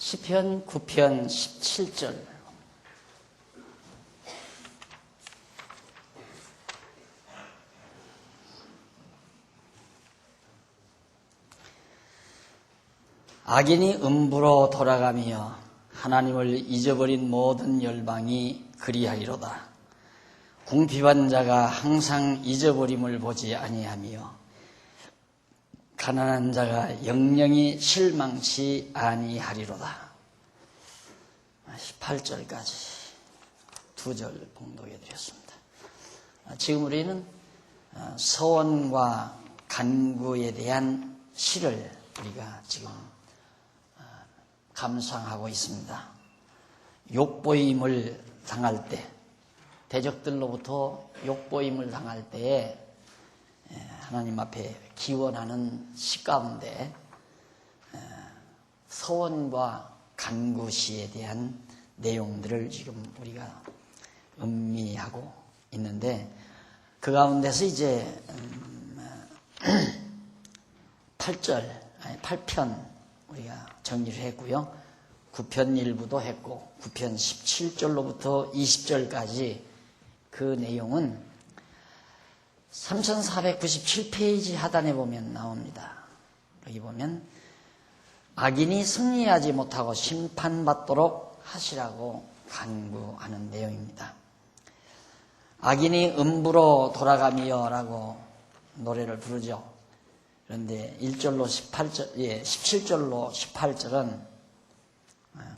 시편 9편 17절. 악인이 음부로 돌아가며 하나님을 잊어버린 모든 열방이 그리하리로다. 궁핍한 자가 항상 잊어버림을 보지 아니하며 가난한 자가 영영이 실망치 아니하리로다. 18절까지 두 절 봉독해 드렸습니다. 지금 우리는 서원과 간구에 대한 시를 우리가 지금 감상하고 있습니다. 욕보임을 당할 때, 대적들로부터 욕보임을 당할 때에 하나님 앞에 기원하는 시 가운데 서원과 간구시에 대한 내용들을 지금 우리가 음미하고 있는데, 그 가운데서 이제 8편 우리가 정리를 했고요. 9편 일부도 했고 9편 17절로부터 20절까지 그 내용은 3497페이지 하단에 보면 나옵니다. 여기 보면 악인이 승리하지 못하고 심판받도록 하시라고 간구하는 내용입니다. 악인이 음부로 돌아가며 라고 노래를 부르죠. 그런데 1절로 18절, 17절로 18절은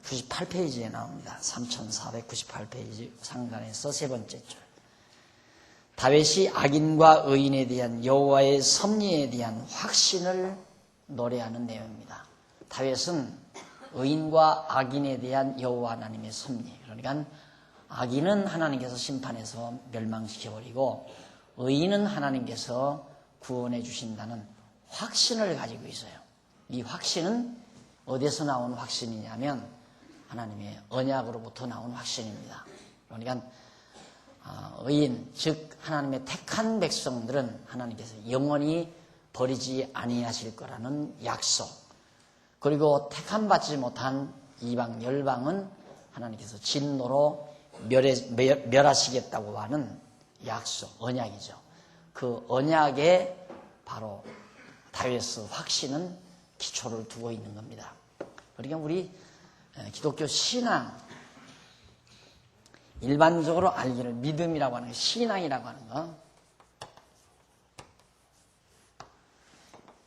98페이지에 나옵니다. 3498페이지 상단에서 세 번째 줄. 다윗이 악인과 의인에 대한 여호와의 섭리에 대한 확신을 노래하는 내용입니다. 다윗은 의인과 악인에 대한 여호와 하나님의 섭리, 그러니까 악인은 하나님께서 심판해서 멸망시켜버리고 의인은 하나님께서 구원해 주신다는 확신을 가지고 있어요. 이 확신은 어디서 나온 확신이냐면 하나님의 언약으로부터 나온 확신입니다. 그러니까 의인, 즉 하나님의 택한 백성들은 하나님께서 영원히 버리지 아니하실 거라는 약속, 그리고 택함 받지 못한 이방 열방은 하나님께서 진노로 멸하시겠다고 하는 약속, 언약이죠. 그 언약에 바로 다윗의 확신은 기초를 두고 있는 겁니다. 그러니까 우리 기독교 신앙, 일반적으로 알기를 믿음이라고 하는 거, 신앙이라고 하는 거,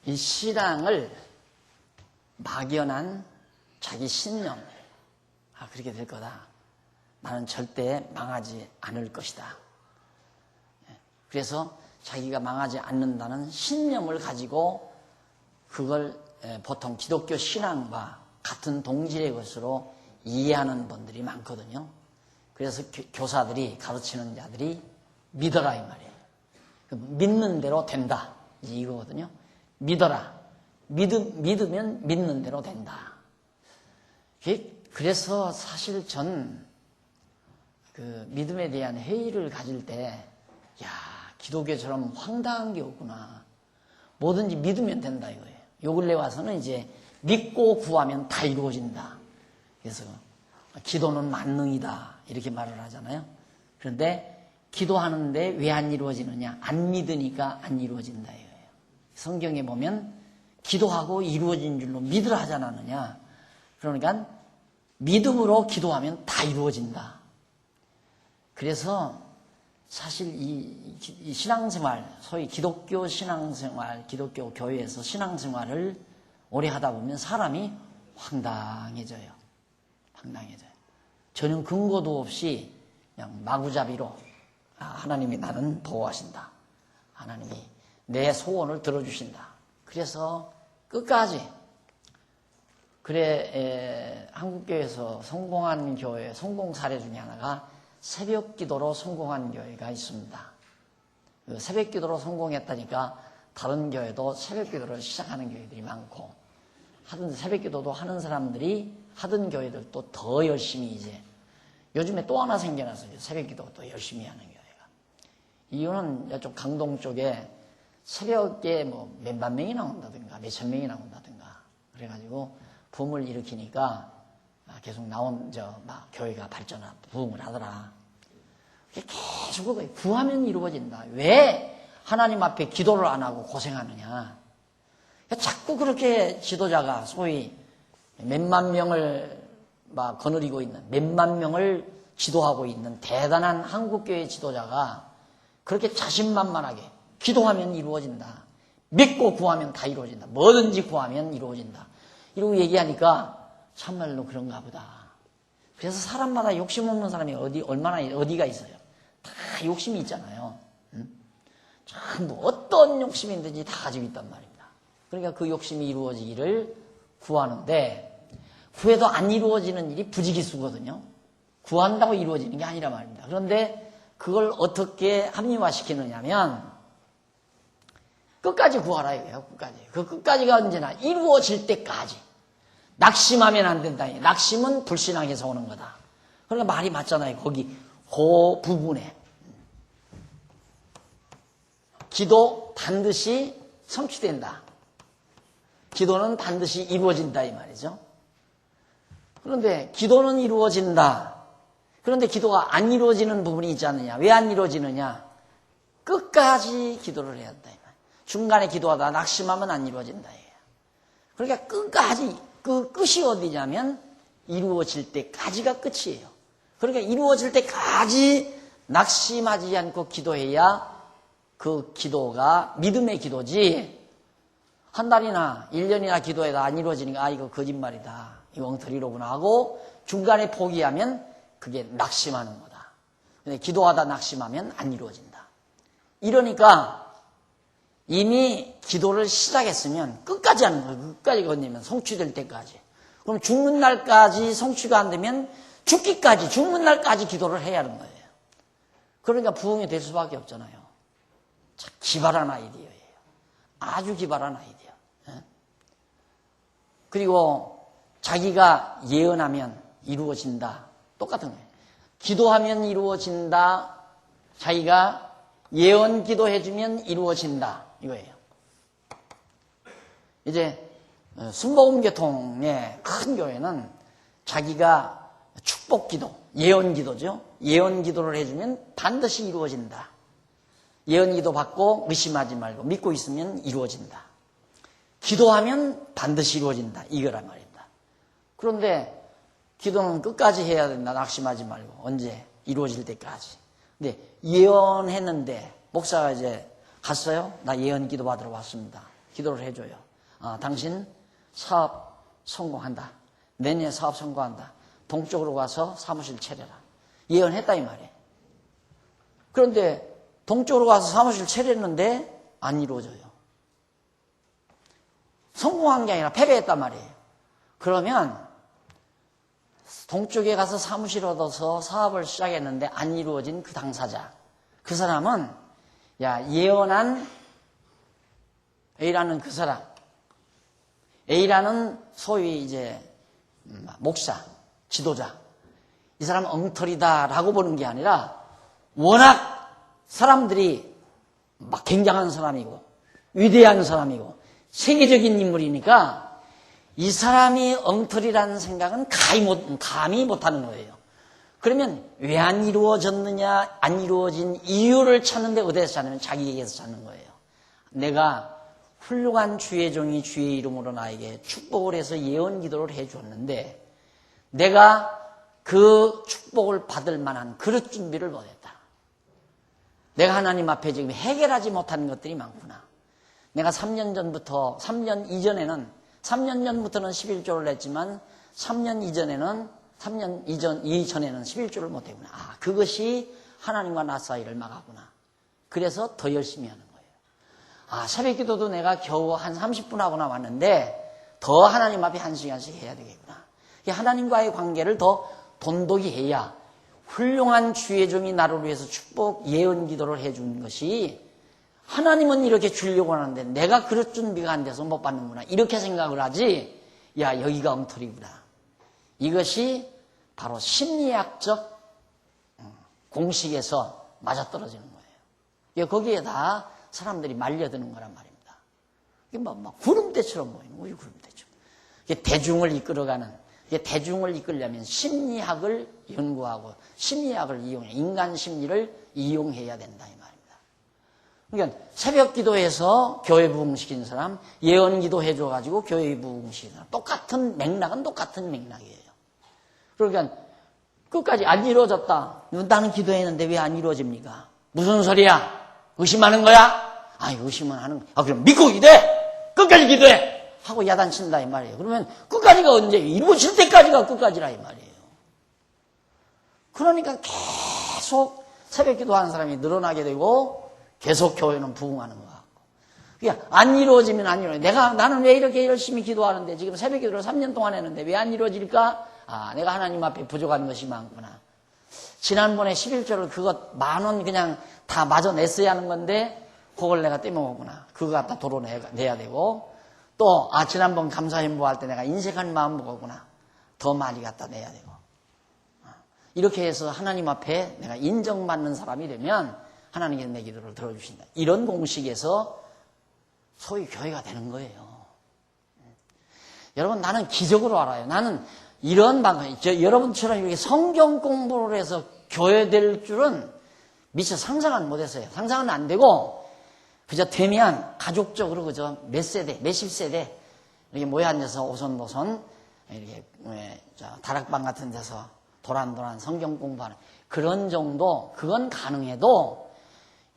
이 신앙을 막연한 자기 신념, 그렇게 될 거다. 나는 절대 망하지 않을 것이다. 그래서 자기가 망하지 않는다는 신념을 가지고 그걸 보통 기독교 신앙과 같은 동질의 것으로 이해하는 분들이 많거든요. 그래서 교사들이, 가르치는 자들이 믿어라 이 말이에요. 믿는 대로 된다, 이거거든요. 믿어라. 믿으면 믿는 대로 된다. 그래서 사실 전 그 믿음에 대한 회의를 가질 때, 야, 기독교처럼 황당한 게 없구나. 뭐든지 믿으면 된다 이거예요. 요 근래 와서는 이제 믿고 구하면 다 이루어진다. 그래서 기도는 만능이다 이렇게 말을 하잖아요. 그런데 기도하는데 왜 안 이루어지느냐? 안 믿으니까 안 이루어진다 이거예요. 성경에 보면 기도하고 이루어진 줄로 믿으라 하지 않았느냐? 그러니까 믿음으로 기도하면 다 이루어진다. 그래서 사실 이 신앙생활, 소위 기독교 신앙생활, 기독교 교회에서 신앙생활을 오래 하다 보면 사람이 황당해져요. 황당해져요. 전혀 근거도 없이 그냥 마구잡이로 하나님이 나는 보호하신다. 하나님이 내 소원을 들어주신다. 그래서 끝까지 한국교회에서 성공한 교회, 성공 사례 중에 하나가 새벽 기도로 성공한 교회가 있습니다. 그 새벽 기도로 성공했다니까 다른 교회도 새벽 기도를 시작하는 교회들이 많고, 하던 새벽 기도도 하는 사람들이 하던 교회들도 더 열심히 이제 요즘에 또 하나 생겨나서 이제 새벽 기도 또 열심히 하는 교회가. 이유는 이쪽 강동 쪽에 새벽에 몇만 명이 나온다든가 몇천 명이 나온다든가 그래가지고 붐을 일으키니까 계속 막 교회가 부흥을 하더라. 계속 그거예요. 구하면 이루어진다. 왜 하나님 앞에 기도를 안 하고 고생하느냐. 자꾸 그렇게 지도자가 소위 몇만 명을 막 거느리고 있는, 몇만 명을 지도하고 있는 대단한 한국교회 지도자가 그렇게 자신만만하게 기도하면 이루어진다. 믿고 구하면 다 이루어진다. 뭐든지 구하면 이루어진다. 이러고 얘기하니까 참말로 그런가 보다. 그래서 사람마다 욕심 없는 사람이 어디가 있어요? 다 욕심이 있잖아요. 전부 어떤 욕심이 있든지 다 가지고 있단 말입니다. 그러니까 그 욕심이 이루어지기를 구하는데 구해도 안 이루어지는 일이 부지기수거든요. 구한다고 이루어지는 게 아니란 말입니다. 그런데 그걸 어떻게 합리화시키느냐면 끝까지 구하라 이거예요. 끝까지. 그 끝까지가 언제나 이루어질 때까지. 낙심하면 안 된다. 낙심은 불신앙에서 오는 거다. 그러니까 말이 맞잖아요. 거기 그 부분에 기도 반드시 성취된다. 기도는 반드시 이루어진다 이 말이죠. 그런데 기도는 이루어진다. 그런데 기도가 안 이루어지는 부분이 있지 않느냐. 왜 안 이루어지느냐. 끝까지 기도를 해야 한다. 중간에 기도하다 낙심하면 안 이루어진다. 그러니까 끝까지, 그 끝이 어디냐면 이루어질 때까지가 끝이에요. 그러니까 이루어질 때까지 낙심하지 않고 기도해야 그 기도가 믿음의 기도지. 한 달이나 1년이나 기도해도 안 이루어지니까 이거 거짓말이다. 이거 엉터리로구나 하고 중간에 포기하면 그게 낙심하는 거다. 근데 기도하다 낙심하면 안 이루어진다. 이러니까 이미 기도를 시작했으면 끝까지 하는 거예요. 끝까지 건네면 성취될 때까지. 그럼 죽는 날까지 성취가 안 되면 죽기까지, 죽는 날까지 기도를 해야 하는 거예요. 그러니까 부흥이 될 수밖에 없잖아요. 참 기발한 아이디어예요. 아주 기발한 아이디어. 그리고 자기가 예언하면 이루어진다. 똑같은 거예요. 기도하면 이루어진다. 자기가 예언 기도해주면 이루어진다. 이거예요. 이제 순복음교통의 큰 교회는 자기가 축복 기도, 예언 기도죠. 예언 기도를 해주면 반드시 이루어진다. 예언 기도 받고 의심하지 말고 믿고 있으면 이루어진다. 기도하면 반드시 이루어진다. 이거란 말입니다. 그런데 기도는 끝까지 해야 된다. 낙심하지 말고. 언제? 이루어질 때까지. 근데 예언했는데 목사가 이제 갔어요. 나 예언 기도 받으러 왔습니다. 기도를 해줘요. 당신 사업 성공한다. 내년에 사업 성공한다. 동쪽으로 가서 사무실 차려라. 예언했다 이 말이에요. 그런데 동쪽으로 가서 사무실 차렸는데 안 이루어져요. 성공한 게 아니라 패배했단 말이에요. 그러면 동쪽에 가서 사무실 얻어서 사업을 시작했는데 안 이루어진 그 당사자. 그 사람은 예언한 A라는 그 사람. A라는 소위 이제 목사, 지도자. 이 사람은 엉터리다라고 보는 게 아니라 워낙 사람들이 막 굉장한 사람이고 위대한 사람이고 세계적인 인물이니까 이 사람이 엉터리라는 생각은 감히 못하는 거예요. 그러면 왜 안 이루어졌느냐, 안 이루어진 이유를 찾는데 어디에서 찾느냐, 자기에게서 찾는 거예요. 내가 훌륭한 주의 종이 주의 이름으로 나에게 축복을 해서 예언 기도를 해주었는데 내가 그 축복을 받을 만한 그릇 준비를 못했다. 내가 하나님 앞에 지금 해결하지 못한 것들이 많구나. 내가 3년 전부터는 11조를 냈지만 3년 이전에는 11조를 못했구나. 그것이 하나님과 나 사이를 막았구나. 그래서 더 열심히 하는 거예요. 새벽 기도도 내가 겨우 한 30분 하고 나왔는데 더 하나님 앞에 1시간씩 해야 되겠구나. 하나님과의 관계를 더 돈독히 해야 훌륭한 주의 종이 나를 위해서 축복 예언 기도를 해준 것이 하나님은 이렇게 주려고 하는데 내가 그럴 준비가 안 돼서 못 받는구나. 이렇게 생각을 하지. 여기가 엉터리구나. 이것이 바로 심리학적 공식에서 맞아떨어지는 거예요. 거기에 다 사람들이 말려드는 거란 말입니다. 이게 막 구름대처럼 보이는 거예요. 구름대처럼. 대중을 이끌어가는 이게 대중을 이끌려면 심리학을 연구하고 심리학을 이용해 인간 심리를 이용해야 된다 이 말입니다. 그러니까 새벽 기도해서 교회 부흥시킨 사람, 예언 기도 해줘가지고 교회 부흥시킨 사람 똑같은 맥락은 똑같은 맥락이에요. 그러니까 끝까지 안 이루어졌다. 나는 기도했는데 왜 안 이루어집니까? 무슨 소리야? 의심하는 거야? 아니 의심은 하는 거야. 그럼 믿고 기도해. 끝까지 기도해. 하고 야단친다 이 말이에요. 그러면 끝까지가 언제? 이루어질 때까지가 끝까지라 이 말이에요. 그러니까 계속 새벽 기도하는 사람이 늘어나게 되고 계속 교회는 부흥하는 것 같고. 그러니까 안 이루어지면 안 이루어져. 나는 왜 이렇게 열심히 기도하는데 지금 새벽 기도를 3년 동안 했는데 왜 안 이루어질까? 내가 하나님 앞에 부족한 것이 많구나. 지난번에 11조를 그것 10,000원 그냥 다 마저 냈어야 하는 건데 그걸 내가 떼먹었구나. 그거 갖다 도로 내야 되고 또 지난번 감사행보할 때 내가 인색한 마음 먹었구나. 더 많이 갖다 내야 되고 이렇게 해서 하나님 앞에 내가 인정받는 사람이 되면 하나님께서 내 기도를 들어주신다. 이런 공식에서 소위 교회가 되는 거예요. 여러분 나는 기적으로 알아요. 나는 이런 방송, 여러분처럼 이렇게 성경 공부를 해서 교회 될 줄은 미처 상상은 못했어요. 상상은 안 되고 그저 되면 가족적으로 그저 몇 세대, 몇십 세대 이렇게 모여 앉아서 오손도손 이렇게 다락방 같은 데서 도란도란 성경 공부하는 그런 정도 그건 가능해도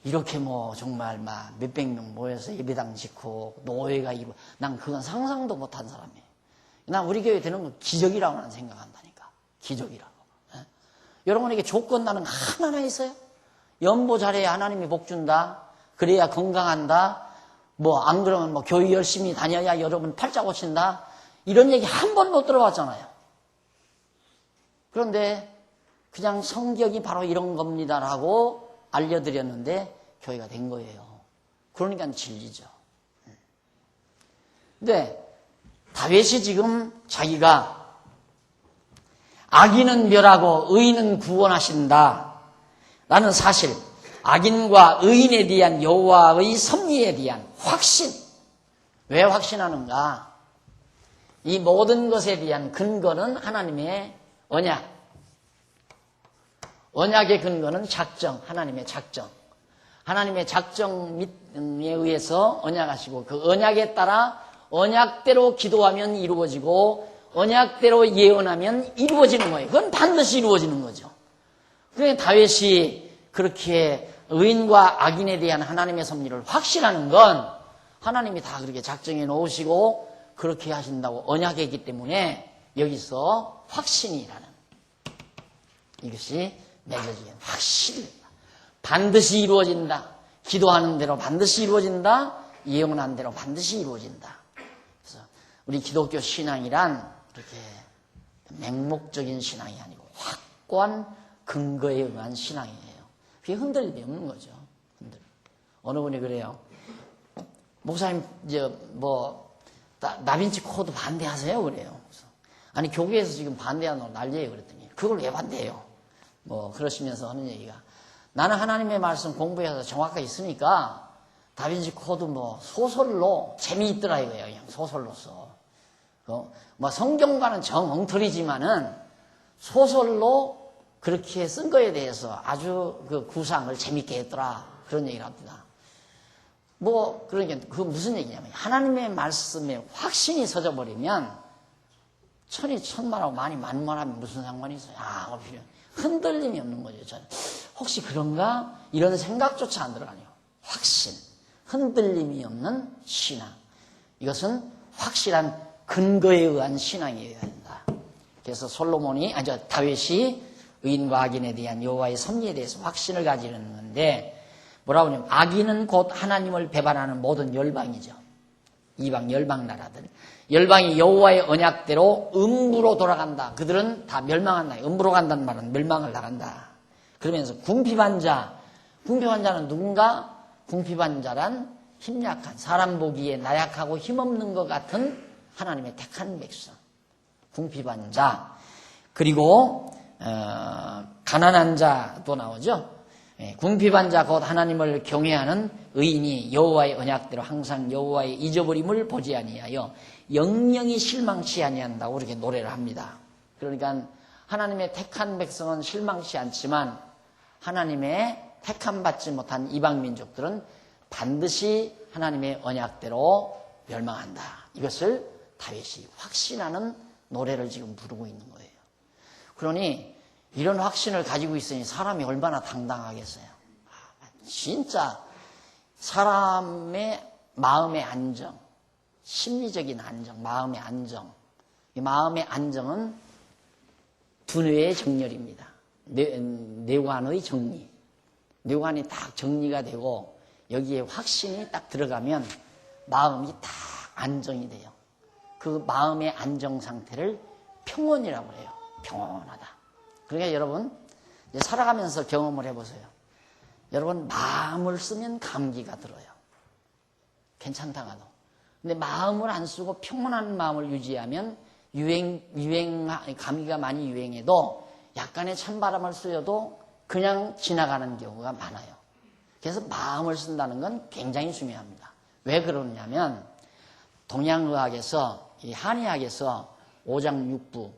이렇게 뭐 정말 막 몇백 명 모여서 예배당 짓고 노예가 이루어 난 그건 상상도 못한 사람이에요. 난 우리 교회 되는 건 기적이라고 나는 생각한다니까. 기적이라고. 여러분에게 조건 나는 하나나 있어요. 연보 잘해야 하나님이 복 준다. 그래야 건강한다. 뭐 안 그러면 뭐 교회 열심히 다녀야 여러분 팔자 고친다. 이런 얘기 한 번 못 들어봤잖아요. 그런데 그냥 성격이 바로 이런 겁니다라고 알려드렸는데 교회가 된 거예요. 그러니까 진리죠. 근데 다윗이 지금 자기가 악인은 멸하고 의인은 구원하신다 라는 사실, 악인과 의인에 대한 여호와의 섭리에 대한 확신. 왜 확신하는가? 이 모든 것에 대한 근거는 하나님의 언약. 언약의 근거는 작정, 하나님의 작정. 하나님의 작정에 의해서 언약하시고 그 언약에 따라 언약대로 기도하면 이루어지고 언약대로 예언하면 이루어지는 거예요. 그건 반드시 이루어지는 거죠. 그러니까 다윗이 그렇게 의인과 악인에 대한 하나님의 섭리를 확신하는 건 하나님이 다 그렇게 작정해 놓으시고 그렇게 하신다고 언약이기 때문에 여기서 확신이라는 이것이 맺어지는 확신입니다. 반드시 이루어진다. 기도하는 대로 반드시 이루어진다. 예언한 대로 반드시 이루어진다. 그래서 우리 기독교 신앙이란 그렇게 맹목적인 신앙이 아니고 확고한 근거에 의한 신앙이에요. 그게 흔들림이 없는 거죠. 어느 분이 그래요. 목사님, 다빈치 코드 반대하세요? 그래요. 그래서 아니, 교회에서 지금 반대하는 난리예요. 그랬더니 그걸 왜 반대해요? 그러시면서 하는 얘기가 나는 하나님의 말씀 공부해서 정확하게 있으니까 다빈치 코드 소설로 재미있더라 이거예요. 그냥 소설로서. 성경과는 정 엉터리지만은 소설로 그렇게 쓴 거에 대해서 아주 그 구상을 재밌게 했더라. 그런 얘기를 합니다. 그러니까 그 무슨 얘기냐면 하나님의 말씀에 확신이 서져버리면 천이 천만하고 만이 만만하면 무슨 상관이 있어요? 흔들림이 없는 거죠. 저는 혹시 그런가? 이런 생각조차 안 들어가네요. 확신, 흔들림이 없는 신앙. 이것은 확실한 근거에 의한 신앙이어야 된다. 그래서 다윗이 의인과 악인에 대한 여호와의 섭리에 대해서 확신을 가지는 건데 뭐라고 하냐면 악인은 곧 하나님을 배반하는 모든 열방이죠. 이방 열방 나라들. 열방이 여호와의 언약대로 음부로 돌아간다. 그들은 다 멸망한다. 음부로 간다는 말은 멸망을 나간다. 그러면서 궁핍한 자는 누군가? 궁핍한 자란 힘약한, 사람 보기에 나약하고 힘없는 것 같은 하나님의 택한 백성. 궁핍한 자. 그리고 가난한 자도 나오죠. 궁핍한 자 곧 하나님을 경외하는 의인이 여호와의 언약대로 항상 여호와의 잊어버림을 보지 아니하여 영영이 실망치 아니한다고 이렇게 노래를 합니다. 그러니까 하나님의 택한 백성은 실망치 않지만 하나님의 택함 받지 못한 이방 민족들은 반드시 하나님의 언약대로 멸망한다. 이것을 다윗이 확신하는 노래를 지금 부르고 있는 거예요. 그러니 이런 확신을 가지고 있으니 사람이 얼마나 당당하겠어요. 진짜 사람의 마음의 안정, 심리적인 안정, 마음의 안정. 이 마음의 안정은 분회의 정렬입니다. 뇌관의 정리. 뇌관이 딱 정리가 되고 여기에 확신이 딱 들어가면 마음이 딱 안정이 돼요. 그 마음의 안정 상태를 평온이라고 해요. 평온하다. 그러니까 여러분 이제 살아가면서 경험을 해보세요. 여러분 마음을 쓰면 감기가 들어요. 괜찮다가도. 근데 마음을 안 쓰고 평온한 마음을 유지하면 감기가 많이 유행해도 약간의 찬바람을 쐬어도 그냥 지나가는 경우가 많아요. 그래서 마음을 쓴다는 건 굉장히 중요합니다. 왜 그러냐면 동양의학에서 이 한의학에서 오장육부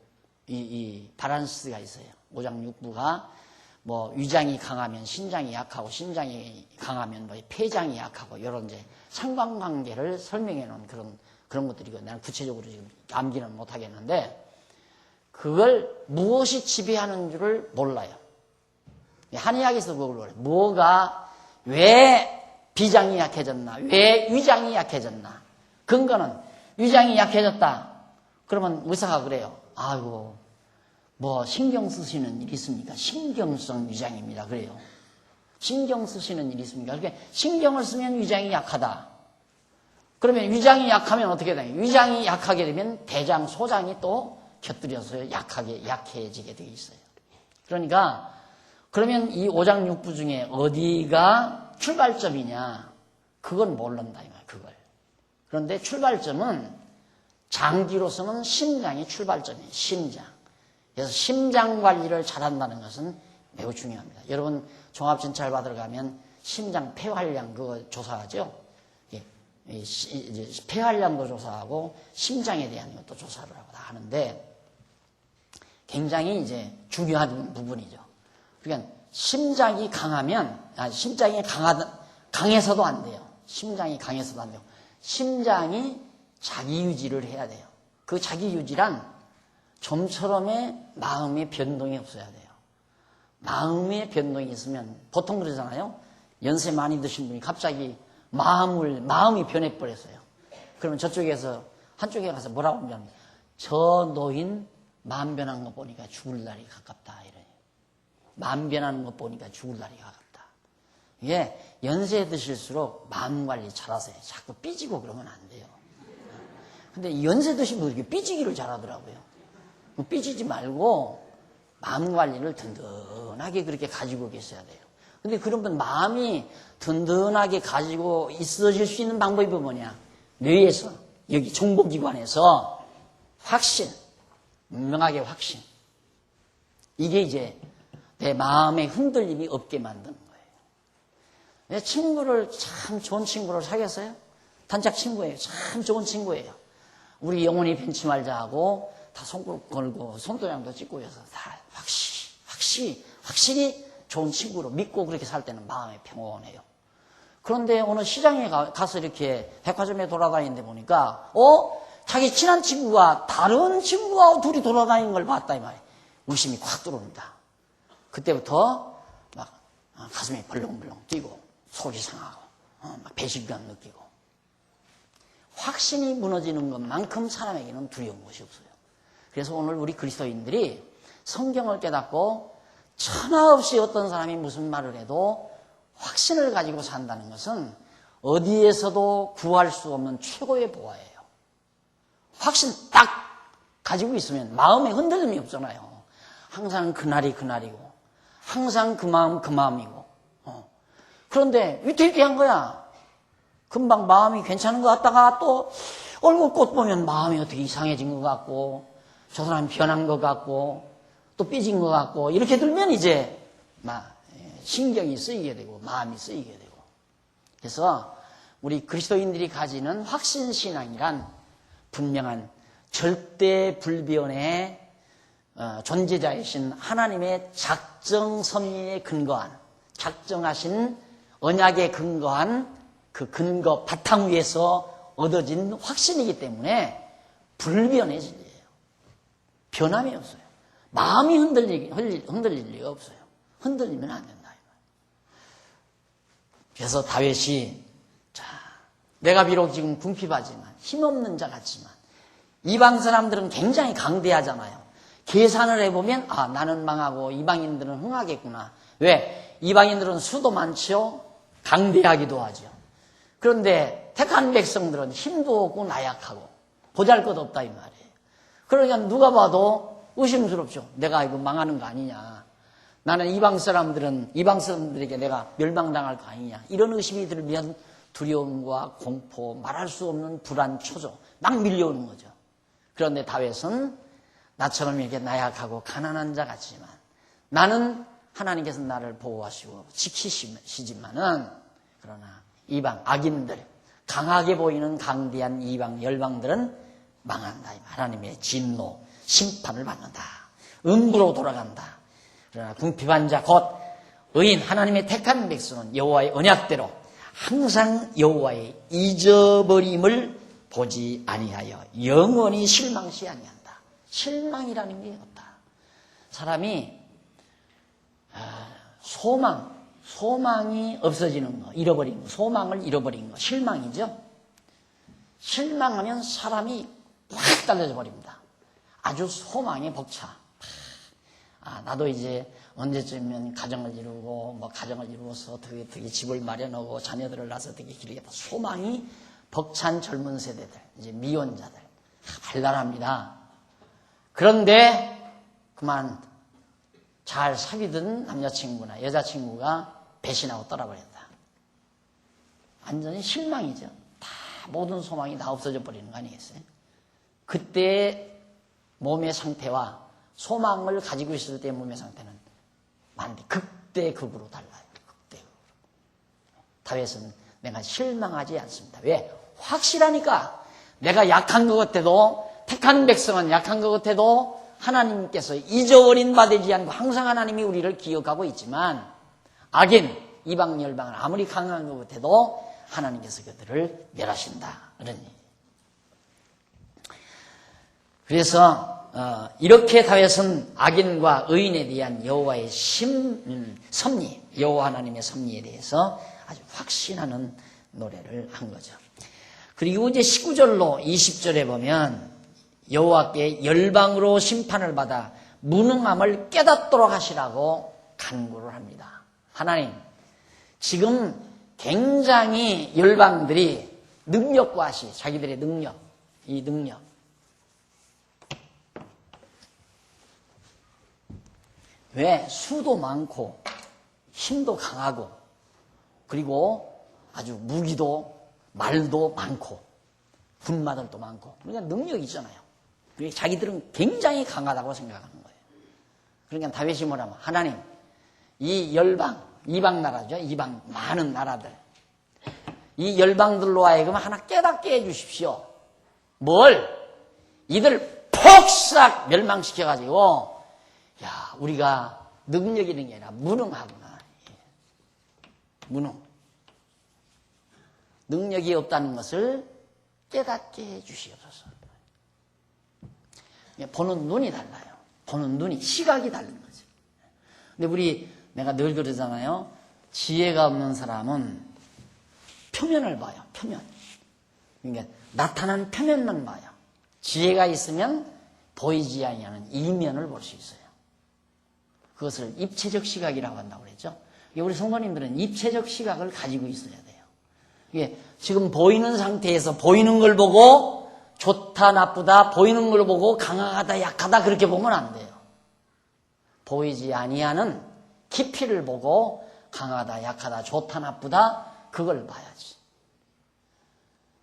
이 바란스가 있어요. 오장육부가 뭐 위장이 강하면 신장이 약하고 신장이 강하면 뭐 폐장이 약하고 이런 이제 상관관계를 설명해 놓은 그런 것들이고 나는 구체적으로 지금 암기는 못 하겠는데 그걸 무엇이 지배하는 줄을 몰라요. 한의학에서 그걸 몰라요. 뭐가 왜 비장이 약해졌나? 왜 위장이 약해졌나? 근거는 위장이 약해졌다. 그러면 의사가 그래요. 아이고 뭐 신경 쓰시는 일 있습니까? 신경성 위장입니다. 그래요. 신경 쓰시는 일 있습니까? 그러니까 신경을 쓰면 위장이 약하다. 그러면 위장이 약하면 어떻게 돼요? 위장이 약하게 되면 대장, 소장이 또 곁들여서 약해지게 되어 있어요. 그러니까 그러면 이 오장육부 중에 어디가 출발점이냐? 그건 모른다 이 말이에요. 그걸. 그런데 출발점은 장기로서는 심장이 출발점이에요. 심장. 그래서 심장 관리를 잘한다는 것은 매우 중요합니다. 여러분 종합진찰 받으러 가면 심장 폐활량 그거 조사하죠. 폐활량도 조사하고 심장에 대한 것도 조사를 하고 다 하는데 굉장히 이제 중요한 부분이죠. 그러니까 심장이 강하면 심장이 강해서도 안 돼요. 심장이 강해서도 안 돼요. 심장이 자기 유지를 해야 돼요. 그 자기 유지란 좀처럼의 마음의 변동이 없어야 돼요. 마음의 변동이 있으면 보통 그러잖아요. 연세 많이 드신 분이 갑자기 마음이 변해버렸어요. 그러면 저쪽에서 한쪽에 가서 뭐라고 하면 저 노인 마음 변한 거 보니까 죽을 날이 가깝다 이래요. 마음 변하는 거 보니까 죽을 날이 가깝다. 이게 연세 드실수록 마음 관리 잘하세요. 자꾸 삐지고 그러면 안 돼요. 근데 연세 드신 분이 이렇게 삐지기를 잘하더라고요. 삐지지 말고 마음 관리를 든든하게 그렇게 가지고 계셔야 돼요. 근데 그런 분 마음이 든든하게 가지고 있어질 수 있는 방법이 뭐냐? 뇌에서 여기 정보기관에서 확신, 분명하게 확신. 이게 이제 내 마음의 흔들림이 없게 만드는 거예요. 내 친구를 참 좋은 친구를 사귀었어요. 단짝 친구예요. 참 좋은 친구예요. 우리 영혼이 벤치 말자 하고 다 손톱 걸고 손도장도 찍고 해서 다 확실히 좋은 친구로 믿고 그렇게 살 때는 마음이 평온해요. 그런데 어느 시장에 가서 이렇게 백화점에 돌아다니는데 보니까 자기 친한 친구가 다른 친구와 둘이 돌아다니는 걸 봤다 이 말이에요. 의심이 확 들어옵니다. 그때부터 막 가슴이 벌렁벌렁 뛰고 속이 상하고 막 배신감 느끼고 확신이 무너지는 것만큼 사람에게는 두려운 것이 없어요. 그래서 오늘 우리 그리스도인들이 성경을 깨닫고 천하 없이 어떤 사람이 무슨 말을 해도 확신을 가지고 산다는 것은 어디에서도 구할 수 없는 최고의 보화예요. 확신 딱 가지고 있으면 마음에 흔들림이 없잖아요. 항상 그날이 그날이고 항상 그 마음 그 마음이고 그런데 위태위태한 거야. 금방 마음이 괜찮은 것 같다가 또 얼굴 꽃 보면 마음이 어떻게 이상해진 것 같고 저 사람이 변한 것 같고 또 삐진 것 같고 이렇게 들면 이제 막 신경이 쓰이게 되고 마음이 쓰이게 되고 그래서 우리 그리스도인들이 가지는 확신신앙이란 분명한 절대 불변의 존재자이신 하나님의 작정 섭리에 근거한, 작정하신 언약에 근거한 그 근거 바탕 위에서 얻어진 확신이기 때문에 불변의 진리예요. 변함이 없어요. 마음이 흔들릴 리가 없어요. 흔들리면 안 된다. 그래서 다윗이, 자, 내가 비록 지금 궁핍하지만, 힘없는 자 같지만, 이방 사람들은 굉장히 강대하잖아요. 계산을 해보면, 아, 나는 망하고 이방인들은 흥하겠구나. 왜? 이방인들은 수도 많죠? 강대하기도 하죠. 그런데 택한 백성들은 힘도 없고 나약하고 보잘것없다 이 말이에요. 그러니까 누가 봐도 의심스럽죠. 내가 이거 망하는 거 아니냐. 나는 이방 사람들에게 내가 멸망당할 거 아니냐. 이런 의심이 들면 두려움과 공포, 말할 수 없는 불안, 초조 막 밀려오는 거죠. 그런데 다윗은 나처럼 이렇게 나약하고 가난한 자 같지만 나는 하나님께서 나를 보호하시고 지키시지만은 그러나 이방 악인들, 강하게 보이는 강대한 이방 열방들은 망한다. 하나님의 진노, 심판을 받는다. 음부로 돌아간다. 그러나 궁핍한 자 곧 의인 하나님의 택한 백성은 여호와의 언약대로 항상 여호와의 잊어버림을 보지 아니하여 영원히 실망시 아니한다. 실망이라는 게 없다. 사람이 소망이 없어지는 거, 잃어버린 거, 소망을 잃어버린 거, 실망이죠. 실망하면 사람이 확 달라져 버립니다. 아주 소망에 벅차. 나도 이제 언제쯤이면 가정을 이루고, 가정을 이루어서 어떻게 집을 마련하고, 자녀들을 낳아서 어떻게 기르겠다. 소망이 벅찬 젊은 세대들, 이제 미혼자들, 발랄합니다. 그런데, 그만, 잘 사귀던 남자친구나 여자친구가 배신하고 떠나버린다. 완전히 실망이죠. 다 모든 소망이 다 없어져 버리는 거 아니겠어요? 그때 몸의 상태와 소망을 가지고 있을 때 몸의 상태는 극대극으로 달라요. 극대극으로. 다윗은 내가 실망하지 않습니다. 왜? 확실하니까. 내가 약한 것 같아도, 택한 백성은 약한 것 같아도 하나님께서 잊어버린 바 되지 않고 항상 하나님이 우리를 기억하고 있지만 악인, 이방 열방은 아무리 강한 것 같아도 하나님께서 그들을 멸하신다. 그런 얘기. 그래서 이렇게 다윗은 악인과 의인에 대한 여호와의 섭리, 여호와 하나님의 섭리에 대해서 아주 확신하는 노래를 한 거죠. 그리고 이제 19절로 20절에 보면 여호와께 열방으로 심판을 받아 무능함을 깨닫도록 하시라고 간구를 합니다. 하나님, 지금 굉장히 열방들이 능력과 자기들의 능력, 이 능력, 왜? 수도 많고 힘도 강하고 그리고 아주 무기도 말도 많고 군마들도 많고 그러니까 능력이 있잖아요. 그러니까 자기들은 굉장히 강하다고 생각하는 거예요. 그러니까 다윗이 뭐라면 하나님 이 열방, 이방 나라죠. 이방 많은 나라들 이 열방들로 하여금 하나 깨닫게 해주십시오. 뭘? 이들 폭삭 멸망시켜가지고 야, 우리가 능력 있는 게 아니라 무능하구나. 무능. 능력이 없다는 것을 깨닫게 해 주시옵소서. 보는 눈이 달라요. 보는 눈이, 시각이 다른 거죠. 근데 내가 늘 그러잖아요. 지혜가 없는 사람은 표면을 봐요. 표면. 그러니까 나타난 표면만 봐요. 지혜가 있으면 보이지 아니하는 이면을 볼 수 있어요. 그것을 입체적 시각이라고 한다고 그랬죠. 우리 성도님들은 입체적 시각을 가지고 있어야 돼요. 이게 지금 보이는 상태에서 보이는 걸 보고 좋다 나쁘다 보이는 걸 보고 강하다 약하다 그렇게 보면 안 돼요. 보이지 아니하는 깊이를 보고 강하다 약하다 좋다 나쁘다 그걸 봐야지.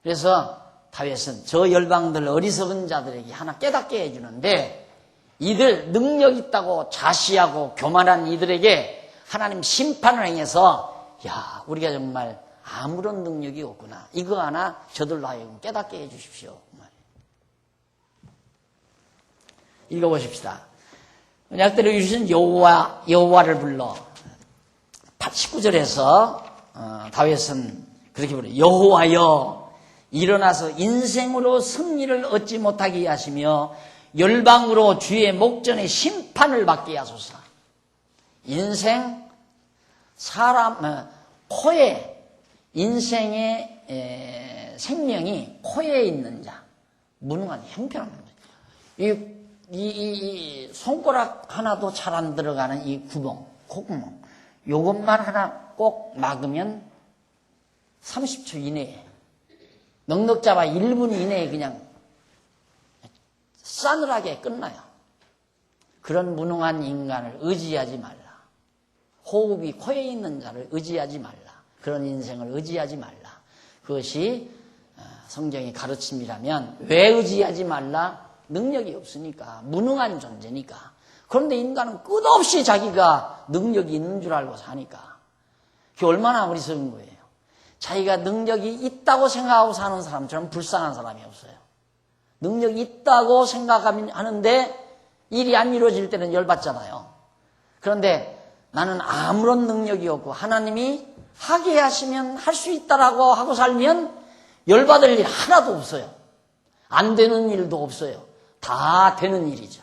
그래서 다윗은 저 열방들 어리석은 자들에게 하나 깨닫게 해주는데 이들 능력 있다고 자시하고 교만한 이들에게 하나님 심판을 행해서 야 우리가 정말 아무런 능력이 없구나. 이거 하나 저들로 하여금 깨닫게 해 주십시오. 읽어보십시다. 언약대로 이루신 여호와를 불러 19절에서 다윗은 그렇게 부르요. 여호와여 일어나서 인생으로 승리를 얻지 못하게 하시며 열방으로 주의 목전에 심판을 받게 하소서. 인생 사람 코에 인생의 생명이 코에 있는 자 무능한 형편없는 거예요. 이 손가락 하나도 잘 안 들어가는 이 구멍, 콧구멍 요것만 하나 꼭 막으면 30초 이내에 넉넉 잡아 1분 이내에 그냥 싸늘하게 끝나요. 그런 무능한 인간을 의지하지 말라. 호흡이 코에 있는 자를 의지하지 말라. 그런 인생을 의지하지 말라. 그것이 성경의 가르침이라면 왜 의지하지 말라? 능력이 없으니까, 무능한 존재니까. 그런데 인간은 끝없이 자기가 능력이 있는 줄 알고 사니까 그게 얼마나 어리석은 거예요. 자기가 능력이 있다고 생각하고 사는 사람처럼 불쌍한 사람이 없어요. 능력이 있다고 생각하는데 일이 안 이루어질 때는 열받잖아요. 그런데 나는 아무런 능력이 없고 하나님이 하게 하시면 할 수 있다라고 하고 살면 열받을 일 하나도 없어요. 안 되는 일도 없어요. 다 되는 일이죠.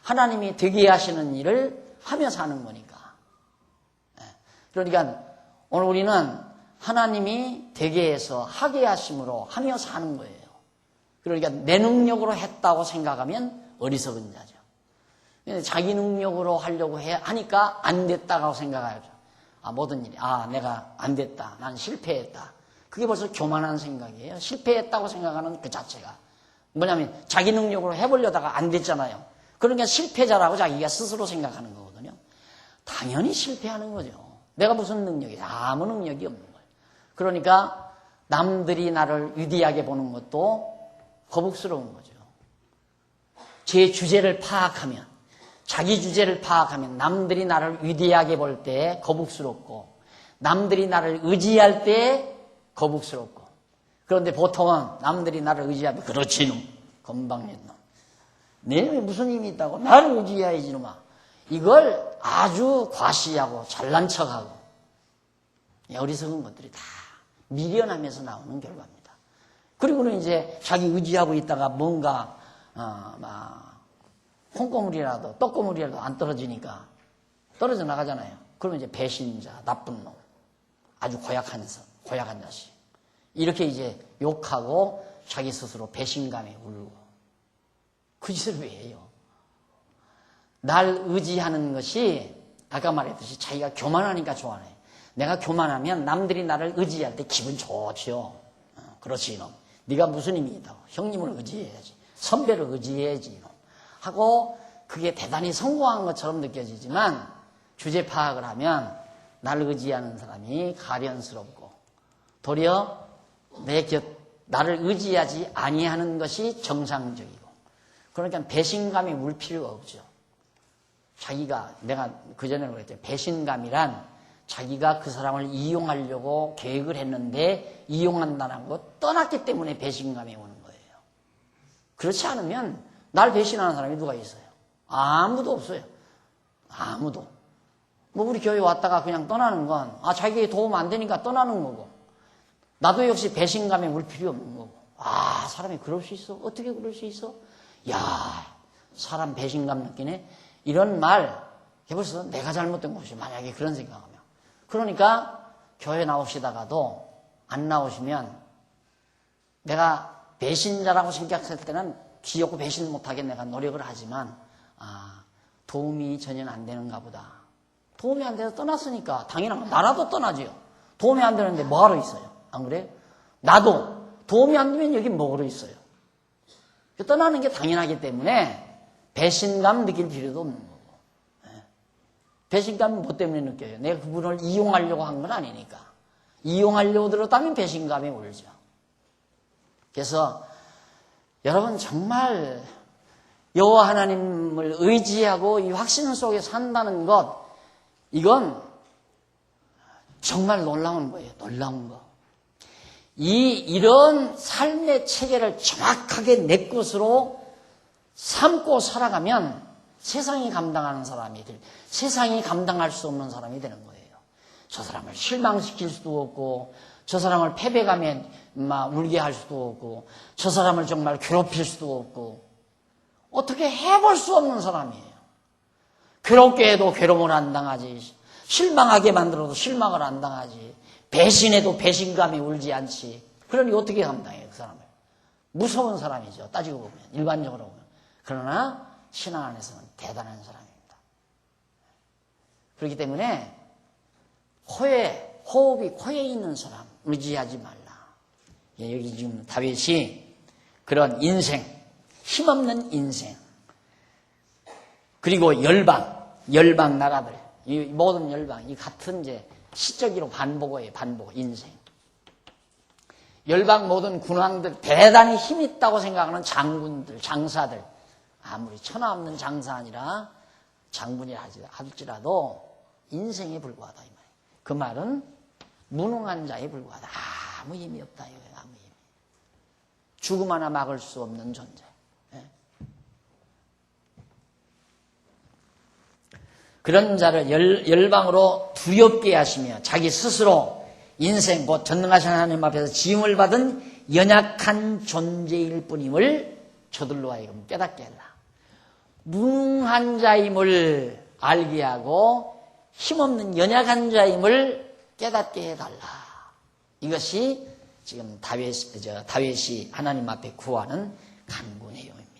하나님이 되게 하시는 일을 하며 사는 거니까. 그러니까 오늘 우리는 하나님이 되게 해서 하게 하심으로 하며 사는 거예요. 그러니까 내 능력으로 했다고 생각하면 어리석은 자죠. 자기 능력으로 하려고 하니까 안 됐다고 생각하죠. 모든 일이 내가 안 됐다. 난 실패했다. 그게 벌써 교만한 생각이에요. 실패했다고 생각하는 그 자체가. 뭐냐면 자기 능력으로 해보려다가 안 됐잖아요. 그러니까 실패자라고 자기가 스스로 생각하는 거거든요. 당연히 실패하는 거죠. 내가 무슨 능력이 아무 능력이 없는 거예요. 그러니까 남들이 나를 위대하게 보는 것도 거북스러운 거죠. 제 주제를 파악하면, 자기 주제를 파악하면 남들이 나를 위대하게 볼 때 거북스럽고 남들이 나를 의지할 때 거북스럽고. 그런데 보통은 남들이 나를 의지하면 그렇지 놈, 건방진 놈. 내 놈에 무슨 힘이 있다고 나를 의지해야지 놈아. 이걸 아주 과시하고 잘난 척하고 어리석은 것들이 다 미련하면서 나오는 결과입니다. 그리고는 이제 자기 의지하고 있다가 뭔가 콩고물이라도 떡고물이라도 안 떨어지니까 떨어져 나가잖아요. 그러면 이제 배신자, 나쁜 놈, 아주 고약한 자식. 이렇게 이제 욕하고 자기 스스로 배신감에 울고. 그 짓을 왜 해요? 날 의지하는 것이 아까 말했듯이 자기가 교만하니까 좋아해. 내가 교만하면 남들이 나를 의지할 때 기분 좋죠. 그렇지 이놈. 네가 무슨 힘이 있다고. 형님을 의지해야지. 선배를 의지해야지 이놈. 하고 그게 대단히 성공한 것처럼 느껴지지만 주제 파악을 하면 나를 의지하는 사람이 가련스럽고 도리어 나를 의지하지 아니하는 것이 정상적이고 그러니까 배신감이 울 필요가 없죠. 내가 그전에 그랬죠. 배신감이란 자기가 그 사람을 이용하려고 계획을 했는데 이용한다는 것 떠났기 때문에 배신감이 오는 거예요. 그렇지 않으면 날 배신하는 사람이 누가 있어요? 아무도 없어요. 아무도. 우리 교회 왔다가 그냥 떠나는 건 자기에게 도움 안 되니까 떠나는 거고 나도 역시 배신감에 울 필요 없는 거고 사람이 그럴 수 있어? 어떻게 그럴 수 있어? 사람 배신감 느끼네? 이런 말 해보셔서 내가 잘못된 것이 만약에 그런 생각하면 그러니까 교회 나오시다가도 안 나오시면 내가 배신자라고 생각했을 때는 귀엽고 배신 못하게 내가 노력을 하지만 도움이 전혀 안 되는가 보다. 도움이 안 돼서 떠났으니까 당연한 거. 나라도 떠나지요. 도움이 안 되는데 뭐하러 있어요? 안 그래요? 나도 도움이 안 되면 여기 뭐하러 있어요? 떠나는 게 당연하기 때문에 배신감 느낄 필요도 없는 거고. 배신감은 뭐 때문에 느껴요? 내가 그분을 이용하려고 한 건 아니니까. 이용하려고 들었다면 배신감이 오르죠. 그래서 여러분 정말 여호와 하나님을 의지하고 이 확신 속에 산다는 것 이건 정말 놀라운 거예요. 놀라운 거. 이런 삶의 체계를 정확하게 내 것으로 삼고 살아가면 세상이 감당하는 사람이 세상이 감당할 수 없는 사람이 되는 거예요. 저 사람을 실망시킬 수도 없고, 저 사람을 패배감에 막 울게 할 수도 없고, 저 사람을 정말 괴롭힐 수도 없고, 어떻게 해볼 수 없는 사람이에요. 괴롭게 해도 괴로움을 안 당하지, 실망하게 만들어도 실망을 안 당하지, 배신해도 배신감이 울지 않지. 그러니 어떻게 감당해요, 그 사람을? 무서운 사람이죠, 따지고 보면, 일반적으로 보면. 그러나 신앙 안에서는 대단한 사람입니다. 그렇기 때문에 호흡이 코에 있는 사람 의지하지 말라. 여기 지금 다윗이 그런 인생, 힘없는 인생, 그리고 열방 나라들, 이 모든 열방, 이 같은 이제 시적으로 반복어예요. 반복, 인생. 열방 모든 군왕들, 대단히 힘있다고 생각하는 장군들, 장사들, 아무리 천하 없는 장사 아니라 장군이라 할지라도 인생에 불과하다 이 말이에요. 그 말은 무능한 자에 불과하다. 아무 힘이 없다 이거예요. 아무 힘이. 죽음 하나 막을 수 없는 존재. 그런 자를 열방으로 두렵게 하시며 자기 스스로 인생 곧 전능하신 하나님 앞에서 지음을 받은 연약한 존재일 뿐임을 저들로 하여금 깨닫게 하라. 무능한 자임을 알게 하고 힘없는 연약한 자임을 깨닫게 해달라. 이것이 지금 다윗이 하나님 앞에 구하는 간구 내용입니다.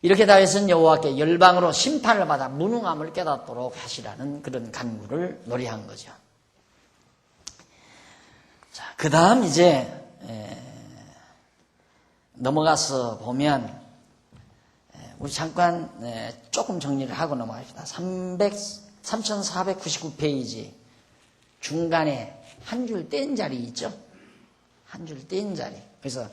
이렇게 다윗은 여호와께 열방으로 심판을 받아 무능함을 깨닫도록 하시라는 그런 간구를 노래한 거죠. 자, 그 다음 이제 넘어가서 보면 우리 잠깐 조금 정리를 하고 넘어갑시다. 3499페이지 중간에 한 줄 뗀 자리 있죠? 한 줄 뗀 자리. 그래서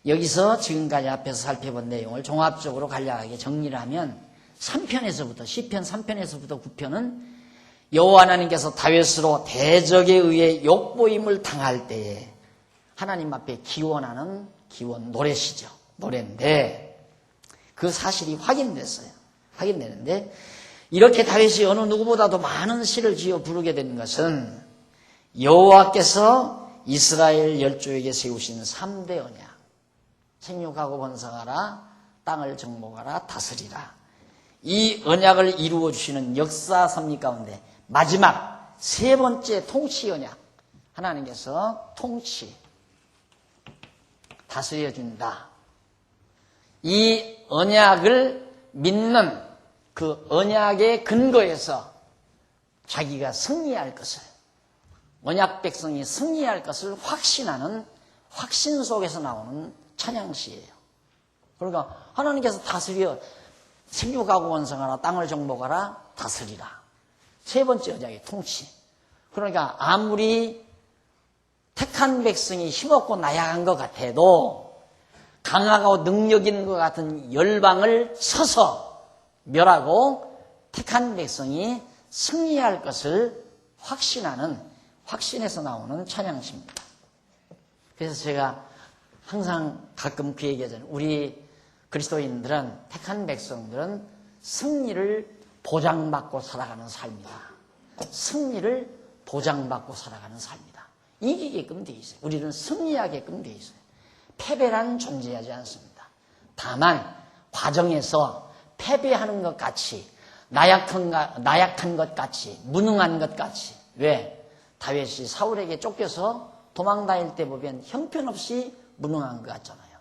여기서 지금까지 앞에서 살펴본 내용을 종합적으로 간략하게 정리를 하면 3편에서부터 시편 3편에서부터 9편은 여호와 하나님께서 다윗으로 대적에 의해 욕보임을 당할 때에 하나님 앞에 기원하는 기원 노래시죠. 노래인데 그 사실이 확인됐어요. 확인되는데 이렇게 다윗이 어느 누구보다도 많은 시를 지어 부르게 된 것은 여호와께서 이스라엘 열조에게 세우신 3대 언약, 생육하고 번성하라, 땅을 정복하라, 다스리라. 이 언약을 이루어 주시는 역사 섭리 가운데 마지막 세 번째 통치 언약, 하나님께서 통치, 다스려 준다. 이 언약을 믿는 그 언약의 근거에서 자기가 승리할 것을, 언약 백성이 승리할 것을 확신하는 확신 속에서 나오는 찬양시예요. 그러니까 하나님께서 다스려 생육하고 번성하라, 땅을 정복하라, 다스리라. 세 번째 언약의 통치. 그러니까 아무리 택한 백성이 힘없고 나약한 것 같아도 강하고 능력 있는 것 같은 열방을 서서 멸하고 택한 백성이 승리할 것을 확신하는, 확신에서 나오는 찬양시입니다. 그래서 제가 항상 가끔 그 얘기하잖아요. 우리 그리스도인들은, 택한 백성들은 승리를 보장받고 살아가는 삶이다. 승리를 보장받고 살아가는 삶이다. 이기게끔 돼 있어요. 우리는 승리하게끔 돼 있어요. 패배란 존재하지 않습니다. 다만 과정에서 패배하는 것 같이, 나약한 것 같이, 무능한 것 같이. 왜? 다윗이 사울에게 쫓겨서 도망다닐 때 보면 형편없이 무능한 것 같잖아요.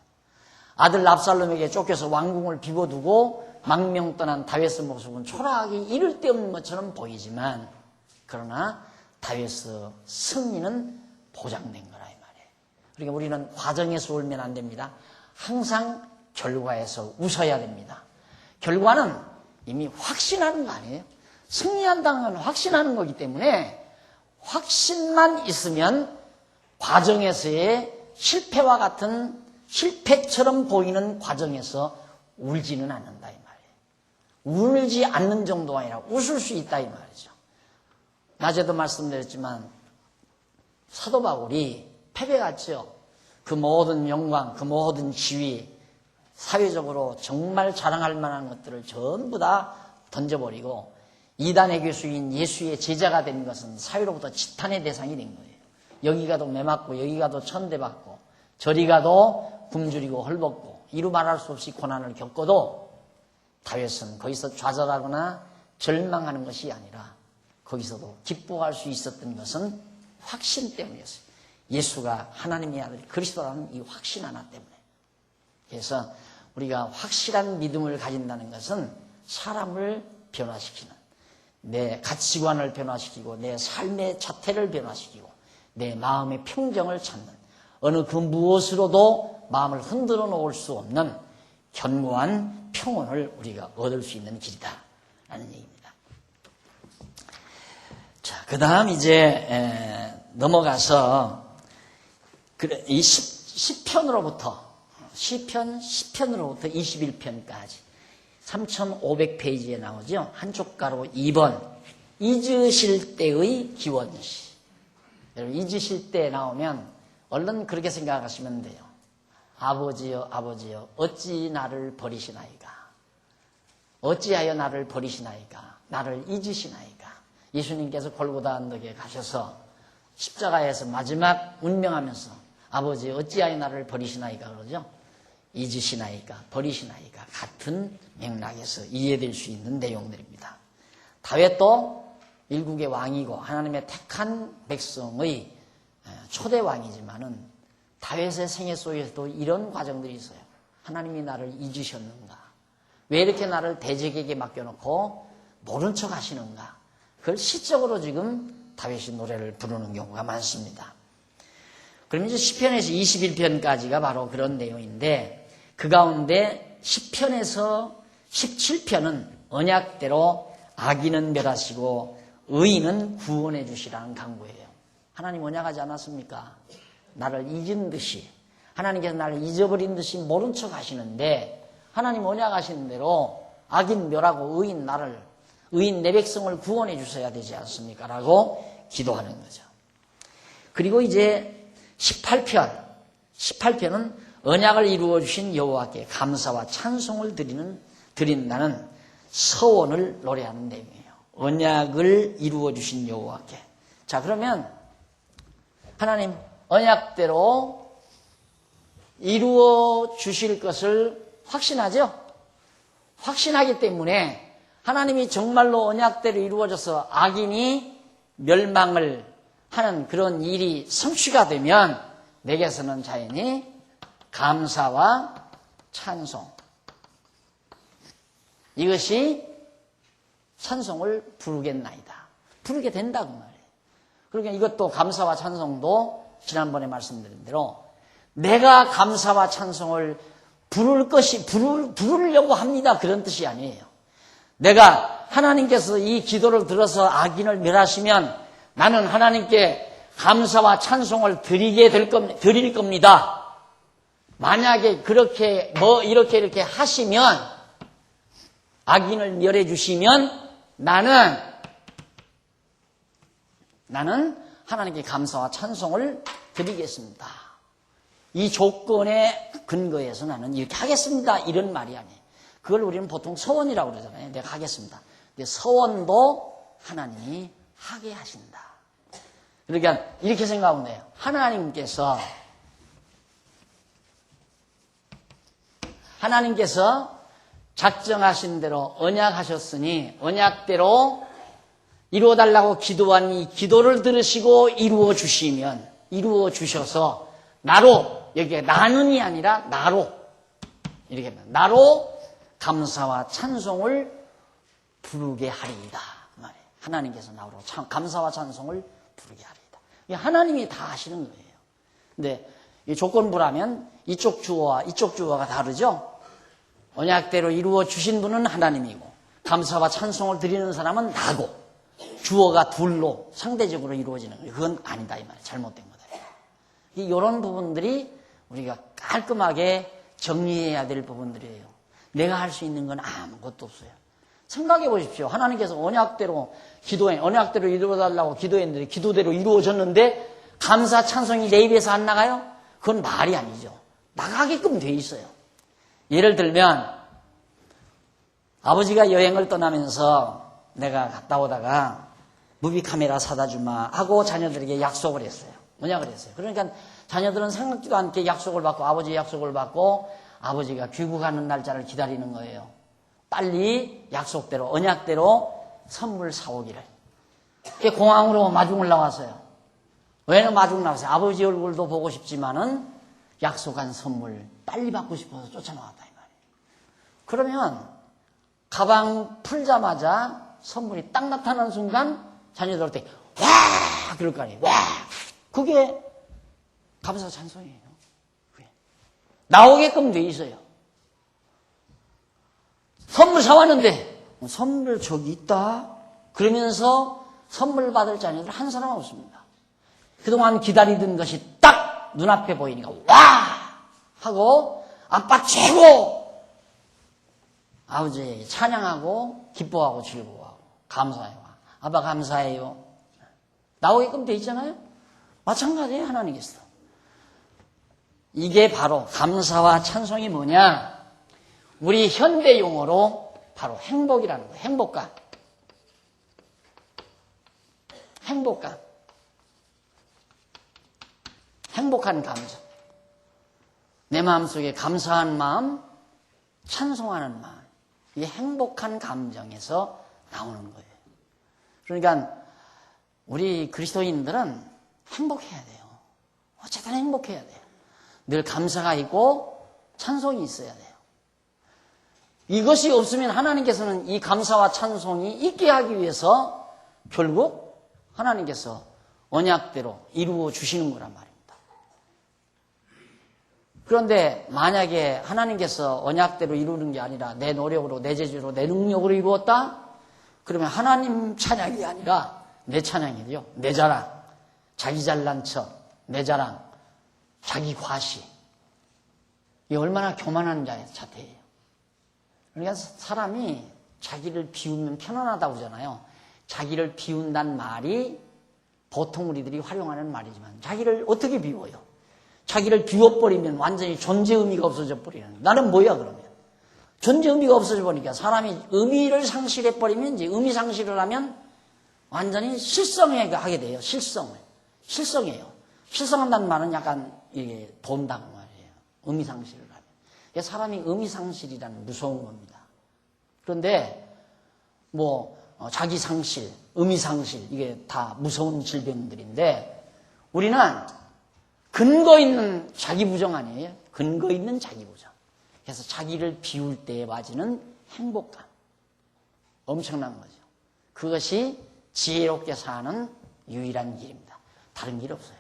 아들 압살롬에게 쫓겨서 왕궁을 비워두고 망명 떠난 다윗의 모습은 초라하게 이를 데 없는 것처럼 보이지만, 그러나 다윗의 승리는 보장된 거라 이 말이에요. 그러니까 우리는 과정에서 울면 안 됩니다. 항상 결과에서 웃어야 됩니다. 결과는 이미 확신하는 거 아니에요? 승리한다는 건 확신하는 거기 때문에 확신만 있으면 과정에서의 실패와 같은, 실패처럼 보이는 과정에서 울지는 않는다 이 말이에요. 울지 않는 정도가 아니라 웃을 수 있다 이 말이죠. 낮에도 말씀드렸지만 사도 바울이 패배갔죠. 그 모든 영광, 그 모든 지위, 사회적으로 정말 자랑할 만한 것들을 전부 다 던져버리고 이단의 교수인 예수의 제자가 된 것은 사회로부터 지탄의 대상이 된 거예요. 여기 가도 매맞고 여기 가도 천대받고 저리 가도 굶주리고 헐벗고 이루 말할 수 없이 고난을 겪어도 다윗은 거기서 좌절하거나 절망하는 것이 아니라 거기서도 기뻐할 수 있었던 것은 확신 때문이었어요. 예수가 하나님의 아들 그리스도라는 이 확신 하나 때문에. 그래서 우리가 확실한 믿음을 가진다는 것은 사람을 변화시키는, 내 가치관을 변화시키고 내 삶의 자태를 변화시키고 내 마음의 평정을 찾는, 어느 그 무엇으로도 마음을 흔들어 놓을 수 없는 견고한 평온을 우리가 얻을 수 있는 길이다 라는 얘기입니다. 자, 그 다음 이제 넘어가서 이 시편으로부터 10편으로부터 21편까지 3500페이지에 나오죠. 한쪽 가로 2번 잊으실 때의 기원시. 여러분 잊으실 때 나오면 얼른 그렇게 생각하시면 돼요. 아버지여 아버지여 어찌 나를 버리시나이까. 어찌하여 나를 버리시나이까. 나를 잊으시나이까. 예수님께서 골고다 언덕에 가셔서 십자가에서 마지막 운명하면서 아버지 어찌하여 나를 버리시나이까 그러죠. 잊으시나이까 버리시나이까 같은 맥락에서 이해될 수 있는 내용들입니다. 다윗도 일국의 왕이고 하나님의 택한 백성의 초대 왕이지만은 다윗의 생애 속에서도 이런 과정들이 있어요. 하나님이 나를 잊으셨는가? 왜 이렇게 나를 대적에게 맡겨놓고 모른 척 하시는가? 그걸 시적으로 지금 다윗이 노래를 부르는 경우가 많습니다. 그럼 이제 시편에서 21편까지가 바로 그런 내용인데 그 가운데 10편에서 17편은 언약대로 악인은 멸하시고 의인은 구원해 주시라는 강구예요. 하나님 언약하지 않았습니까? 나를 잊은 듯이 하나님께서 나를 잊어버린 듯이 모른 척 하시는데 하나님 언약하시는 대로 악인 멸하고 의인 내 백성을 구원해 주셔야 되지 않습니까? 라고 기도하는 거죠. 그리고 이제 18편은 언약을 이루어 주신 여호와께 감사와 찬송을 드린다는 서원을 노래하는 내용이에요. 언약을 이루어 주신 여호와께. 자, 그러면 하나님 언약대로 이루어 주실 것을 확신하죠? 확신하기 때문에 하나님이 정말로 언약대로 이루어져서 악인이 멸망을 하는 그런 일이 성취가 되면 내게서는 자연히 감사와 찬송, 이것이 찬송을 부르겠나이다. 부르게 된다고 말이에요. 그러니까 이것도 감사와 찬송도 지난번에 말씀드린 대로 내가 감사와 찬송을 부르려고 합니다. 그런 뜻이 아니에요. 내가 하나님께서 이 기도를 들어서 악인을 멸하시면 나는 하나님께 감사와 찬송을 드릴 겁니다. 만약에 그렇게 이렇게 하시면 악인을 멸해 주시면 나는 하나님께 감사와 찬송을 드리겠습니다. 이 조건에 근거해서 나는 이렇게 하겠습니다. 이런 말이 아니에요. 그걸 우리는 보통 서원이라고 그러잖아요. 내가 하겠습니다. 근데 서원도 하나님이 하게 하신다. 그러니까 이렇게 생각하면 돼요. 하나님께서 작정하신 대로 언약하셨으니 언약대로 이루어달라고 기도한 이 기도를 들으시고 이루어 주셔서 나로, 여기에 나는이 아니라 나로, 이렇게 나로 감사와 찬송을 부르게 하리이다. 하나님께서 나로 감사와 찬송을 부르게 하리이다. 하나님이 다 하시는 거예요. 근데 이 조건부라면 이쪽 주어와 이쪽 주어가 다르죠? 언약대로 이루어 주신 분은 하나님이고 감사와 찬송을 드리는 사람은 나고 주어가 둘로 상대적으로 이루어지는 거예요. 그건 아니다 이 말이에요. 잘못된 거다. 이런 부분들이 우리가 깔끔하게 정리해야 될 부분들이에요. 내가 할 수 있는 건 아무것도 없어요. 생각해 보십시오. 하나님께서 언약대로 이루어달라고 기도했는데 기도대로 이루어졌는데 감사 찬송이 내 입에서 안 나가요? 그건 말이 아니죠. 나가게끔 돼 있어요. 예를 들면 아버지가 여행을 떠나면서 내가 갔다 오다가 무비 카메라 사다 주마 하고 자녀들에게 약속을 했어요. 뭐냐 그랬어요. 그러니까 자녀들은 생각지도 않게 약속을 받고 아버지의 약속을 받고 아버지가 귀국하는 날짜를 기다리는 거예요. 빨리 약속대로 언약대로 선물 사오기를. 공항으로 마중을 나왔어요. 왜 마중 나왔어요? 아버지 얼굴도 보고 싶지만은 약속한 선물 빨리 받고 싶어서 쫓아나왔다 이 말이에요. 그러면 가방 풀자마자 선물이 딱 나타나는 순간 자녀들한테 와 그럴 거 아니에요. 와 그게 감사 찬송이에요. 그게. 나오게끔 돼 있어요. 선물 사왔는데 선물 저기 있다 그러면서 선물 받을 자녀들 한 사람 없습니다. 그동안 기다리던 것이 딱 눈앞에 보이니까 와 하고 아빠 최고 아버지 찬양하고 기뻐하고 즐거워하고 감사해요. 아빠 감사해요. 나오게끔 돼 있잖아요. 마찬가지예요. 하나님께서. 이게 바로 감사와 찬송이 뭐냐? 우리 현대 용어로 바로 행복이라는 거예요. 행복감. 행복감. 행복한 감정. 내 마음속에 감사한 마음, 찬송하는 마음. 이게 행복한 감정에서 나오는 거예요. 그러니까 우리 그리스도인들은 행복해야 돼요. 어쨌든 행복해야 돼요. 늘 감사가 있고 찬송이 있어야 돼요. 이것이 없으면 하나님께서는 이 감사와 찬송이 있게 하기 위해서 결국 하나님께서 언약대로 이루어 주시는 거란 말입니다. 그런데 만약에 하나님께서 언약대로 이루는 게 아니라 내 노력으로, 내 재주로, 내 능력으로 이루었다? 그러면 하나님 찬양이 아니라 내 찬양이에요. 내 자랑, 자기 잘난 척, 내 자랑, 자기 과시. 이게 얼마나 교만한 자태예요. 그러니까 사람이 자기를 비우면 편안하다고 하잖아요. 자기를 비운다는 말이 보통 우리들이 활용하는 말이지만 자기를 어떻게 비워요? 자기를 비워버리면 완전히 존재 의미가 없어져 버리는. 나는 뭐야 그러면? 존재 의미가 없어져 버리니까 사람이 의미를 상실해버리면 이제 의미 상실을 하면 완전히 실성하게 돼요. 실성해요. 실성한다는 말은 약간 이게 돈다고 말이에요. 의미 상실을 하면. 사람이 의미 상실이라는 무서운 겁니다. 그런데 자기 상실, 의미 상실 이게 다 무서운 질병들인데 우리는 근거 있는 자기 부정 아니에요? 근거 있는 자기 부정. 그래서 자기를 비울 때에 맞이는 행복감. 엄청난 거죠. 그것이 지혜롭게 사는 유일한 길입니다. 다른 길 없어요.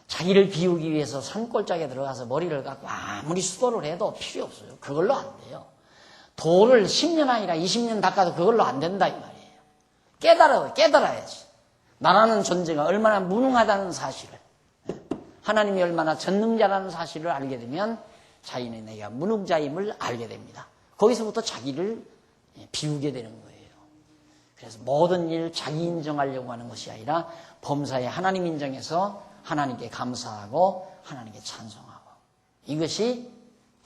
자기를 비우기 위해서 산골짜기에 들어가서 머리를 깎고 아무리 수도를 해도 필요 없어요. 그걸로 안 돼요. 돌을 10년 아니라 20년 닦아도 그걸로 안 된다 이 말이에요. 깨달아야지. 나라는 존재가 얼마나 무능하다는 사실을, 하나님이 얼마나 전능자라는 사실을 알게 되면 자기는 내가 무능자임을 알게 됩니다. 거기서부터 자기를 비우게 되는 거예요. 그래서 모든 일 자기 인정하려고 하는 것이 아니라 범사에 하나님 인정해서 하나님께 감사하고 하나님께 찬송하고, 이것이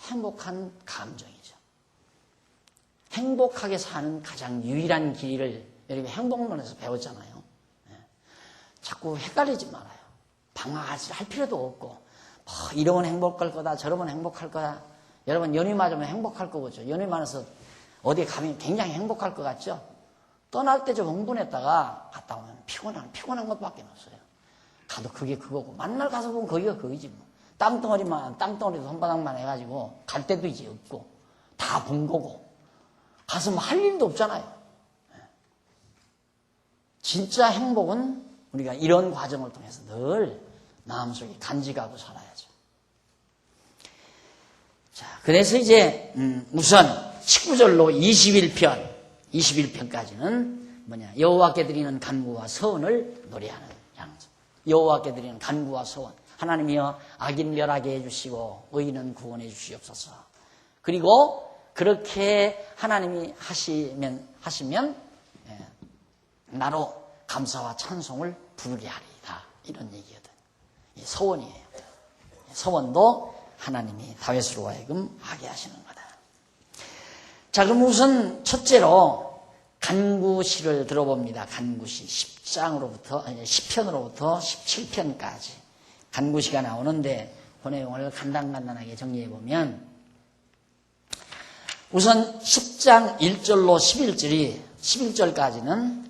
행복한 감정이죠. 행복하게 사는 가장 유일한 길을 여러분 행복론에서 배웠잖아요. 자꾸 헷갈리지 말아요. 방황할 필요도 없고 이러면 행복할 거다 저러면 행복할 거다. 여러분 연휴 맞으면 행복할 거겠죠. 연휴 많아서 어디 가면 굉장히 행복할 것 같죠. 떠날 때 좀 흥분했다가 갔다 오면 피곤한 것밖에 없어요. 가도 그게 그거고 만날 가서 보면 거기가 그거지 뭐. 땅덩어리도 손바닥만 해가지고 갈 데도 이제 없고 다 본 거고 가서 뭐 할 일도 없잖아요. 진짜 행복은 우리가 이런 과정을 통해서 늘 마음속에 간직하고 살아야죠. 자, 그래서 이제 우선 19절로 21편까지는 뭐냐? 여호와께 드리는 간구와 서원을 노래하는 양조. 여호와께 드리는 간구와 서원. 하나님이여 악인 멸하게 해주시고 의인은 구원해 주시옵소서. 그리고 그렇게 하나님이 하시면 나로 감사와 찬송을 부르게 하리이다. 이런 얘기거든. 서원이에요. 서원도 하나님이 다윗으로 하여금 하게 하시는 거다. 자, 그럼 우선 첫째로 간구시를 들어봅니다. 간구시 10편으로부터 17편까지 간구시가 나오는데 그 내용을 간단하게 정리해보면 우선 10장 1절로 11절까지는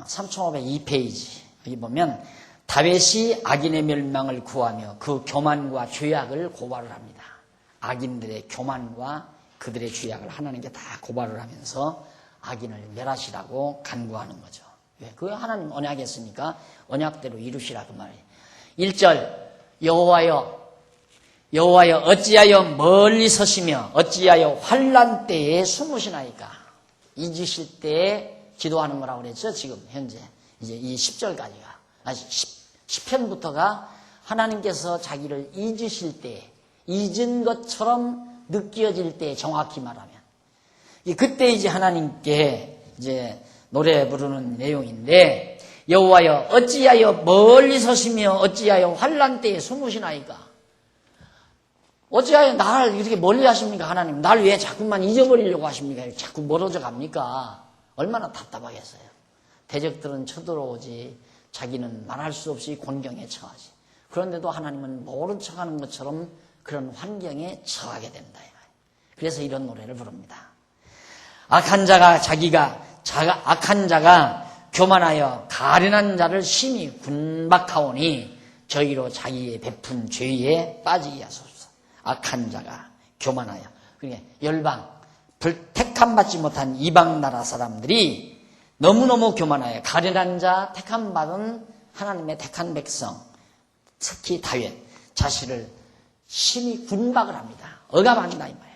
3502페이지 여기 보면 다윗이 악인의 멸망을 구하며 그 교만과 죄악을 고발을 합니다. 악인들의 교만과 그들의 죄악을 하나님께 다 고발을 하면서 악인을 멸하시라고 간구하는 거죠. 왜? 그 하나님 언약했으니까 언약대로 이루시라 그 말이에요. 1절 여호와여 어찌하여 멀리 서시며 어찌하여 환난 때에 숨으시나이까. 잊으실 때에 기도하는 거라고 그랬죠. 지금 현재 이제 이 10절까지가 10편부터가 하나님께서 자기를 잊으실 때 잊은 것처럼 느껴질 때 정확히 말하면 그때 이제 하나님께 이제 노래 부르는 내용인데 여호와여 어찌하여 멀리 서시며 어찌하여 환난 때에 숨으시나이까. 어찌하여 나를 이렇게 멀리 하십니까 하나님. 날 왜 자꾸만 잊어버리려고 하십니까. 자꾸 멀어져 갑니까. 얼마나 답답하겠어요. 대적들은 쳐들어오지 자기는 말할 수 없이 곤경에 처하지. 그런데도 하나님은 모른 척하는 것처럼 그런 환경에 처하게 된다. 그래서 이런 노래를 부릅니다. 악한 자가 교만하여 가련한 자를 심히 군박하오니 저희로 자기의 베푼 죄에 빠지게 하소서. 악한 자가 교만하여 그러니까 열방 택함 받지 못한 이방 나라 사람들이 너무너무 교만하여 가련한 자 택함 받은 하나님의 택한 백성 특히 다윗 자신을 심히 군박을 합니다. 억압한다 이 말이에요.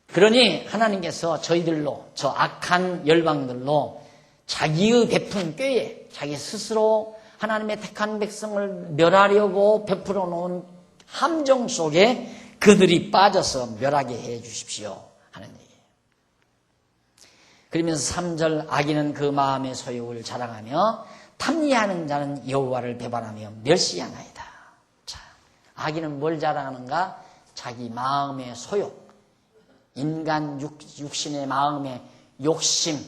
그러니 하나님께서 저희들로 저 악한 열방들로 자기의 베푼 꾀에 자기 스스로 하나님의 택한 백성을 멸하려고 베풀어 놓은 함정 속에 그들이 빠져서 멸하게 해 주십시오 하는 얘기예요. 그러면서 3절 악인은 그 마음의 소욕을 자랑하며 탐리하는 자는 여호와를 배반하며 멸시하나이다. 자, 악인은 뭘 자랑하는가? 자기 마음의 소욕, 인간 육신의 마음의 욕심,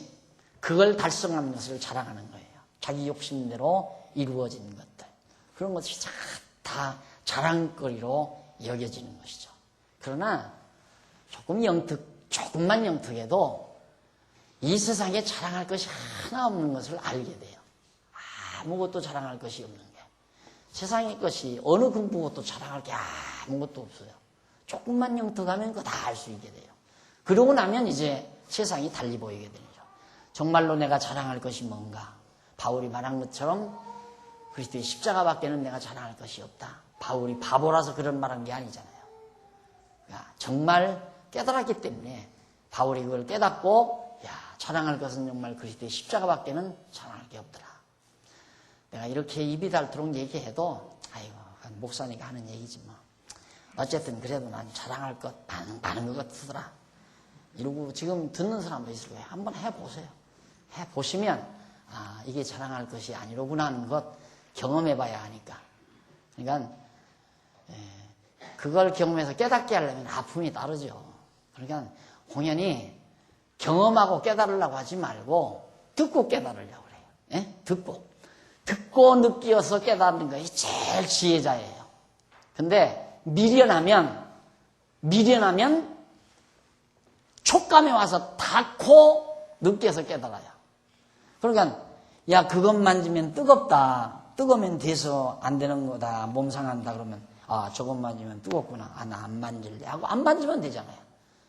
그걸 달성하는 것을 자랑하는 거예요. 자기 욕심대로 이루어진 것들. 그런 것이 다 자랑거리로 여겨지는 것이죠. 그러나 조금만 영특해도 이 세상에 자랑할 것이 하나 없는 것을 알게 돼요. 아무것도 자랑할 것이 없는 게. 세상의 것이 어느 공부것도 자랑할 게 아무것도 없어요. 조금만 영특하면 그거 다 알 수 있게 돼요. 그러고 나면 이제 세상이 달리 보이게 되죠. 정말로 내가 자랑할 것이 뭔가. 바울이 말한 것처럼 그리스도의 십자가밖에는 내가 자랑할 것이 없다. 바울이 바보라서 그런 말한 게 아니잖아요. 그러니까 정말 깨달았기 때문에 바울이 그걸 깨닫고 자랑할 것은 정말 그리스도의 십자가밖에는 자랑할 게 없더라. 내가 이렇게 입이 닳도록 얘기해도 아이고 목사니까 하는 얘기지 뭐. 어쨌든 그래도 난 자랑할 것 많은 것 같더라. 이러고 지금 듣는 사람도 있을 거예요. 한번 해보세요. 해보시면 이게 자랑할 것이 아니로구나 하는 것 경험해봐야 하니까. 그러니까 그걸 경험해서 깨닫게 하려면 아픔이 따르죠. 그러니까 공연히 경험하고 깨달으려고 하지 말고 듣고 깨달으려고 그래요. 듣고 느끼어서 깨닫는 것이 제일 지혜자예요. 근데 미련하면 촉감에 와서 닿고 느껴서 깨달아요. 그러니까 그것 만지면 뜨겁다. 뜨거우면 돼서 안 되는 거다. 몸 상한다 그러면 저것 만지면 뜨겁구나. 나 안 만질래 하고 안 만지면 되잖아요.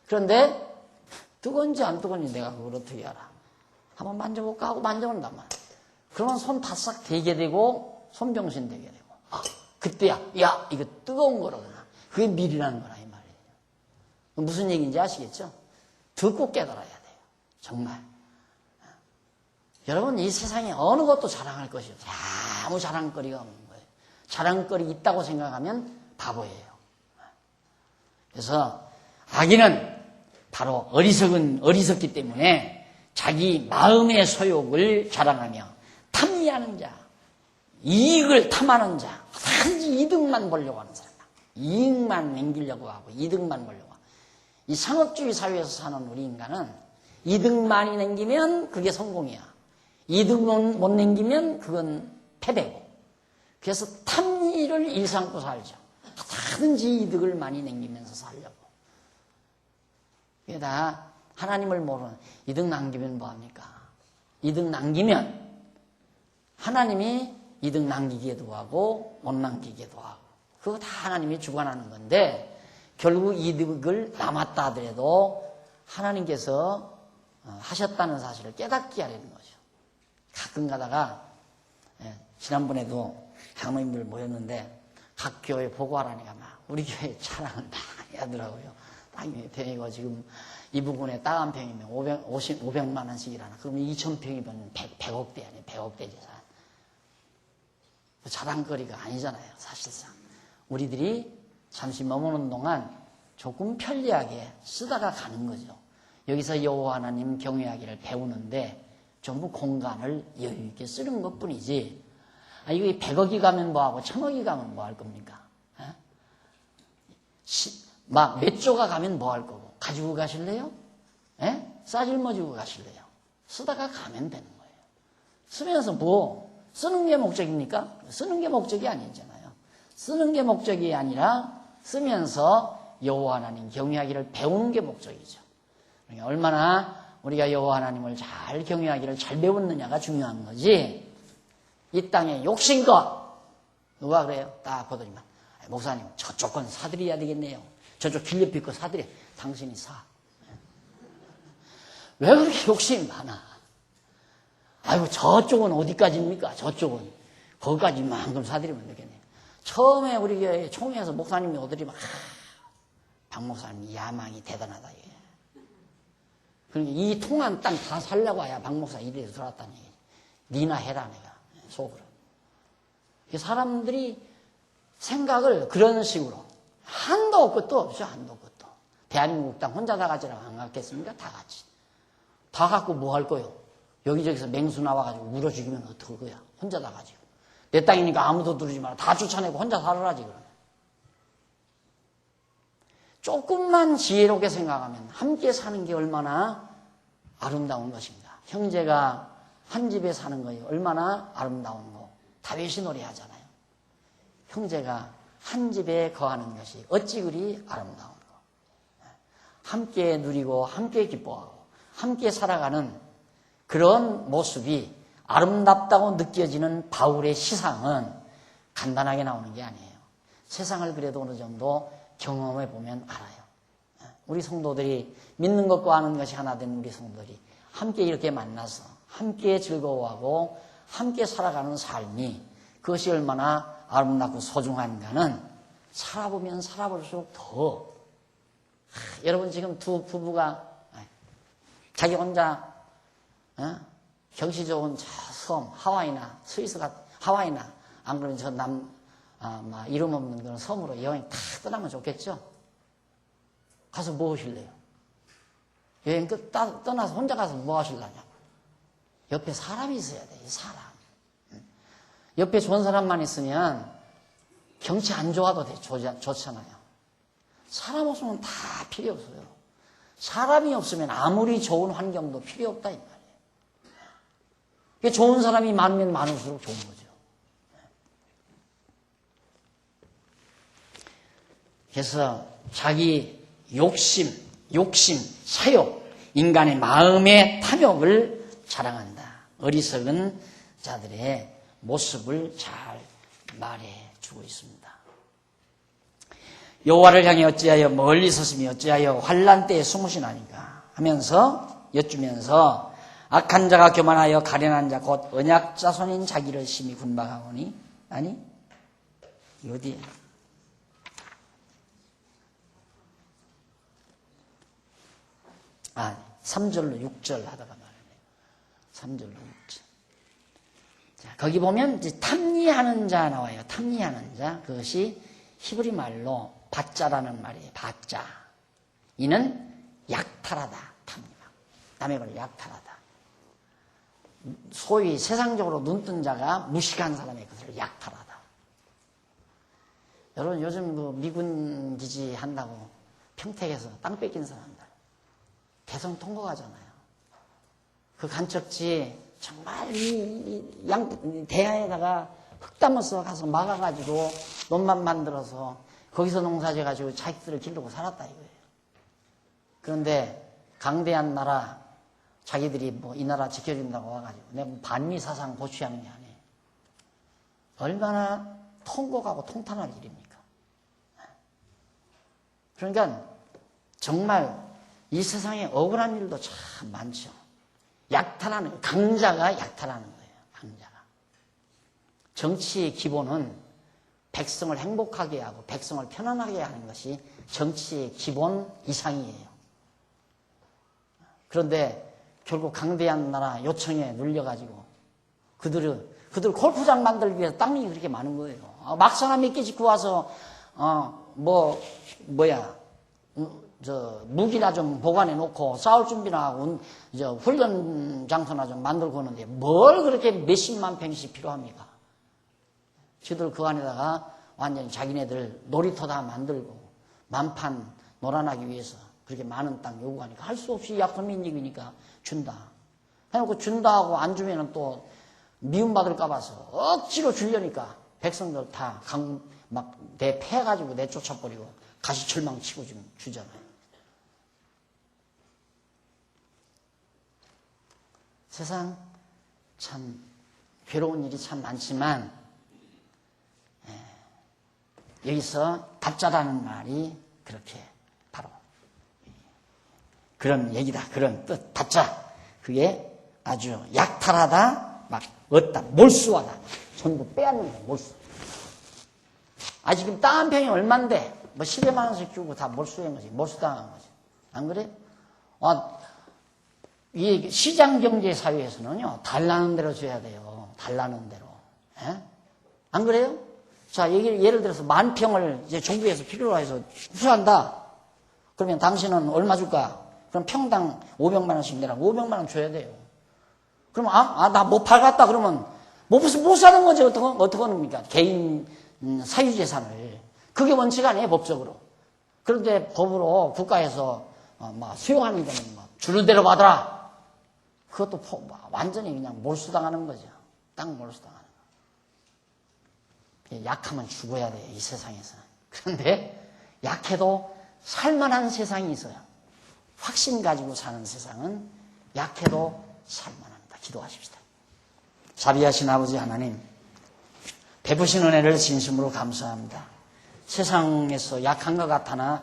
그런데 뜨거운지 안 뜨거운지 내가 그걸 어떻게 알아. 한번 만져볼까 하고 만져본단 말이야. 그러면 손 바싹 대게 되고 손병신 되게 되고 그때야 이거 뜨거운 거로구나. 그게 미련한 거라 이 말이에요. 무슨 얘기인지 아시겠죠? 듣고 깨달아야 돼요. 정말. 여러분 이 세상에 어느 것도 자랑할 것이 없어요. 아무 자랑거리가 없는 거예요. 자랑거리 있다고 생각하면 바보예요. 그래서 악인은 바로 어리석기 때문에 자기 마음의 소욕을 자랑하며 탐리하는 자, 이익을 탐하는 자, 단지 이득만 보려고 하는 사람, 이익만 남기려고 하고 이득만 보려고 하고. 이 상업주의 사회에서 사는 우리 인간은 이득 많이 남기면 그게 성공이야. 이득 못 남기면 그건 패배고. 그래서 탐리를 일삼고 살죠. 다든지 이득을 많이 남기면서 살려고. 그게 다 하나님을 모르는, 이득 남기면 뭐합니까? 이득 남기면 하나님이 이득 남기기도 하고 못 남기기도 하고, 그거 다 하나님이 주관하는 건데, 결국 이득을 남았다 하더라도 하나님께서 하셨다는 사실을 깨닫게 하려는 거죠. 가끔 가다가, 지난번에도 장로님들 모였는데 각 교회 보고하라니까 막 우리 교회 자랑을 많이 하더라고요. 땅이 평이고 지금 이 부분에 땅 한 평이면 500만 원씩이라나. 그러면 2,000평이면 100억대 아니에요. 100억대 재산. 자랑거리가 아니잖아요. 사실상. 우리들이 잠시 머무는 동안 조금 편리하게 쓰다가 가는 거죠. 여기서 여호와 하나님 경외하기를 배우는데 전부 공간을 여유 있게 쓰는 것뿐이지. 이거 100억이 가면 뭐하고 1000억이 가면 뭐 할 겁니까? 막 몇 조가 가면 뭐 할 거고. 가지고 가실래요? 싸질머지고 가실래요? 쓰다가 가면 되는 거예요. 쓰면서 뭐 쓰는 게 목적입니까? 쓰는 게 목적이 아니잖아요. 쓰는 게 목적이 아니라 쓰면서 여호와 하나님 경외하기를 배우는 게 목적이죠. 그러니까 얼마나 우리가 여호와 하나님을 잘 경외하기를 잘 배웠느냐가 중요한 거지. 이 땅에 욕심껏 누가 그래요? 딱 보더니만 목사님 저쪽 건 사드려야 되겠네요. 저쪽 길 옆에 거 사드려. 당신이 사. 왜 그렇게 욕심이 많아? 아이고 저쪽은 어디까지입니까? 저쪽은 거기까지만큼 사드리면 되겠네요. 처음에 우리 교회 총회에서 목사님이 오더니만 박 목사님 야망이 대단하다. 그러니까 이 통한 땅 다 살려고 해야 박 목사 이래서 들어왔다는 얘기. 니나 해라 내가 속으로. 사람들이 생각을 그런 식으로 한도 끝도 없죠. 한도 끝도. 대한민국 땅 혼자 다 가지라고 안 갖겠습니까? 다 같이. 다 갖고 뭐 할 거요? 여기저기서 맹수 나와가지고 물어 죽이면 어떡할 거야? 혼자 다 가지고. 내 땅이니까 아무도 누르지 마라. 다 쫓아내고 혼자 살아라지 그러면. 조금만 지혜롭게 생각하면 함께 사는 게 얼마나 아름다운 것인가. 형제가 한 집에 사는 것이 얼마나 아름다운 거. 다윗이 노래하잖아요. 형제가 한 집에 거하는 것이 어찌 그리 아름다운 거. 함께 누리고 함께 기뻐하고 함께 살아가는 그런 모습이 아름답다고 느껴지는 바울의 시상은 간단하게 나오는 게 아니에요. 세상을 그래도 어느 정도 경험해 보면 알아요. 우리 성도들이 믿는 것과 아는 것이 하나 된 우리 성도들이 함께 이렇게 만나서 함께 즐거워하고 함께 살아가는 삶이 그것이 얼마나 아름답고 소중한가는 살아보면 살아볼수록 더. 여러분 지금 두 부부가 자기 혼자 경치 좋은 저 섬 하와이나 스위스 같은 하와이나 안 그러면 저 이름 없는 그런 섬으로 여행 탁 떠나면 좋겠죠. 가서 뭐 하실래요? 여행 떠나서 혼자 가서 뭐 하실라냐? 옆에 사람이 있어야 돼. 사람. 옆에 좋은 사람만 있으면 경치 안 좋아도 좋잖아요. 사람 없으면 다 필요 없어요. 사람이 없으면 아무리 좋은 환경도 필요 없다 이 말이에요. 좋은 사람이 많으면 많을수록 좋은 거죠. 그래서 자기 욕심, 사욕, 인간의 마음의 탐욕을 자랑한다. 어리석은 자들의 모습을 잘 말해주고 있습니다. 여호와를 향해 어찌하여 멀리 섰으며 어찌하여 환난 때에 숨으시나니까 하면서 여쭈면서 악한 자가 교만하여 가련한 자 곧 언약 자손인 자기를 심히 군박하오니. 아니 어디에 3절로 6절 하다가 말이네요. 3절로 6절. 자, 거기 보면 이제 탐리하는 자 나와요. 탐리하는 자. 그것이 히브리 말로 바자라는 말이에요. 바자. 이는 약탈하다. 탐리하. 남의 걸 약탈하다. 소위 세상적으로 눈뜬 자가 무식한 사람의 것을 약탈하다. 여러분 요즘 그 미군 기지 한다고 평택에서 땅 뺏긴 사람들 대성 통곡하잖아요. 그 간척지 정말 대야에다가 흙 담아서 가서 막아가지고 논만 만들어서 거기서 농사지어 가지고 자식들을 기르고 살았다 이거예요. 그런데 강대한 나라 자기들이 뭐 이 나라 지켜준다고 와가지고 내가 반미 사상 고취하는 게 아니에요. 얼마나 통곡하고 통탄할 일입니까? 그러니까 정말 이 세상에 억울한 일도 참 많죠. 약탈하는, 강자가 약탈하는 거예요. 강자가. 정치의 기본은 백성을 행복하게 하고 백성을 편안하게 하는 것이 정치의 기본 이상이에요. 그런데 결국 강대한 나라 요청에 눌려가지고 그들 골프장 만들기 위해서 땅이 그렇게 많은 거예요. 막사나 몇 개 짓고 와서 무기나 좀 보관해 놓고 싸울 준비나 하고 훈련 장소나 좀 만들고 하는데 뭘 그렇게 몇십만 평씩 필요합니까? 저들 그 안에다가 완전히 자기네들 놀이터 다 만들고 만판 놀아나기 위해서 그렇게 많은 땅 요구하니까 할 수 없이 약혼민족이니까 준다. 해놓고 준다 하고 안 주면은 또 미움받을까 봐서 억지로 주려니까 백성들 다 막 대패해가지고 내쫓아버리고 가시철망 치고 좀 주잖아요. 세상 참 괴로운 일이 참 많지만 여기서 다짜라는 말이 그렇게 바로 그런 얘기다. 그런 뜻. 다짜. 그게 아주 약탈하다, 막 얻다, 몰수하다. 전부 빼앗는 거야, 몰수. 지금 땅 한 평이 얼만데 뭐 10여만 원씩 주고 다 몰수한 거지. 몰수당한 거지. 안 그래? 이 시장경제 사회에서는요, 달라는 대로 줘야 돼요. 달라는 대로. 에? 안 그래요? 자, 예를 들어서 10,000평을 이제 정부에서 필요로 해서 수수한다. 그러면 당신은 얼마 줄까? 그럼 평당 500만 원씩 내라고 500만 원 줘야 돼요. 그러면, 나 못 팔았다. 그러면, 못 사는 거지. 어떻게 합니까? 개인 사유재산을. 그게 원칙 아니에요, 법적으로. 그런데 법으로 국가에서 수용하는 거는 주는 대로 받아라. 그것도 완전히 그냥 몰수당하는 거죠. 땅 몰수당하는 거. 약하면 죽어야 돼요, 이 세상에서. 그런데 약해도 살만한 세상이 있어요. 확신 가지고 사는 세상은 약해도 살만합니다. 기도하십시다. 자비하신 아버지 하나님, 베푸신 은혜를 진심으로 감사합니다. 세상에서 약한 것 같으나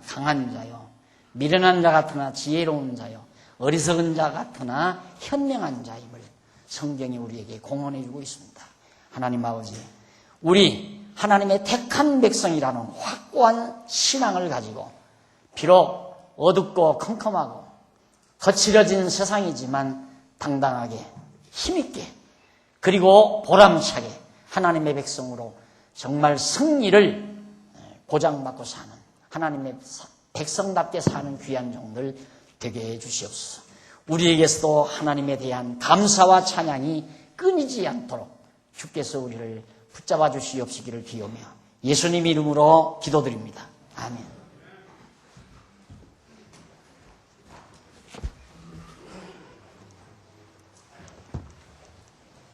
강한 자요, 미련한 자 같으나 지혜로운 자요, 어리석은 자 같으나 현명한 자임을 성경이 우리에게 공언해 주고 있습니다. 하나님 아버지, 우리 하나님의 택한 백성이라는 확고한 신앙을 가지고 비록 어둡고 컴컴하고 거칠어진 세상이지만 당당하게 힘있게 그리고 보람차게 하나님의 백성으로 정말 승리를 보장받고 사는 하나님의 백성답게 사는 귀한 종들 되게 해 주시옵소서. 우리에게서도 하나님에 대한 감사와 찬양이 끊이지 않도록 주께서 우리를 붙잡아 주시옵시기를 비오며 예수님 이름으로 기도드립니다. 아멘.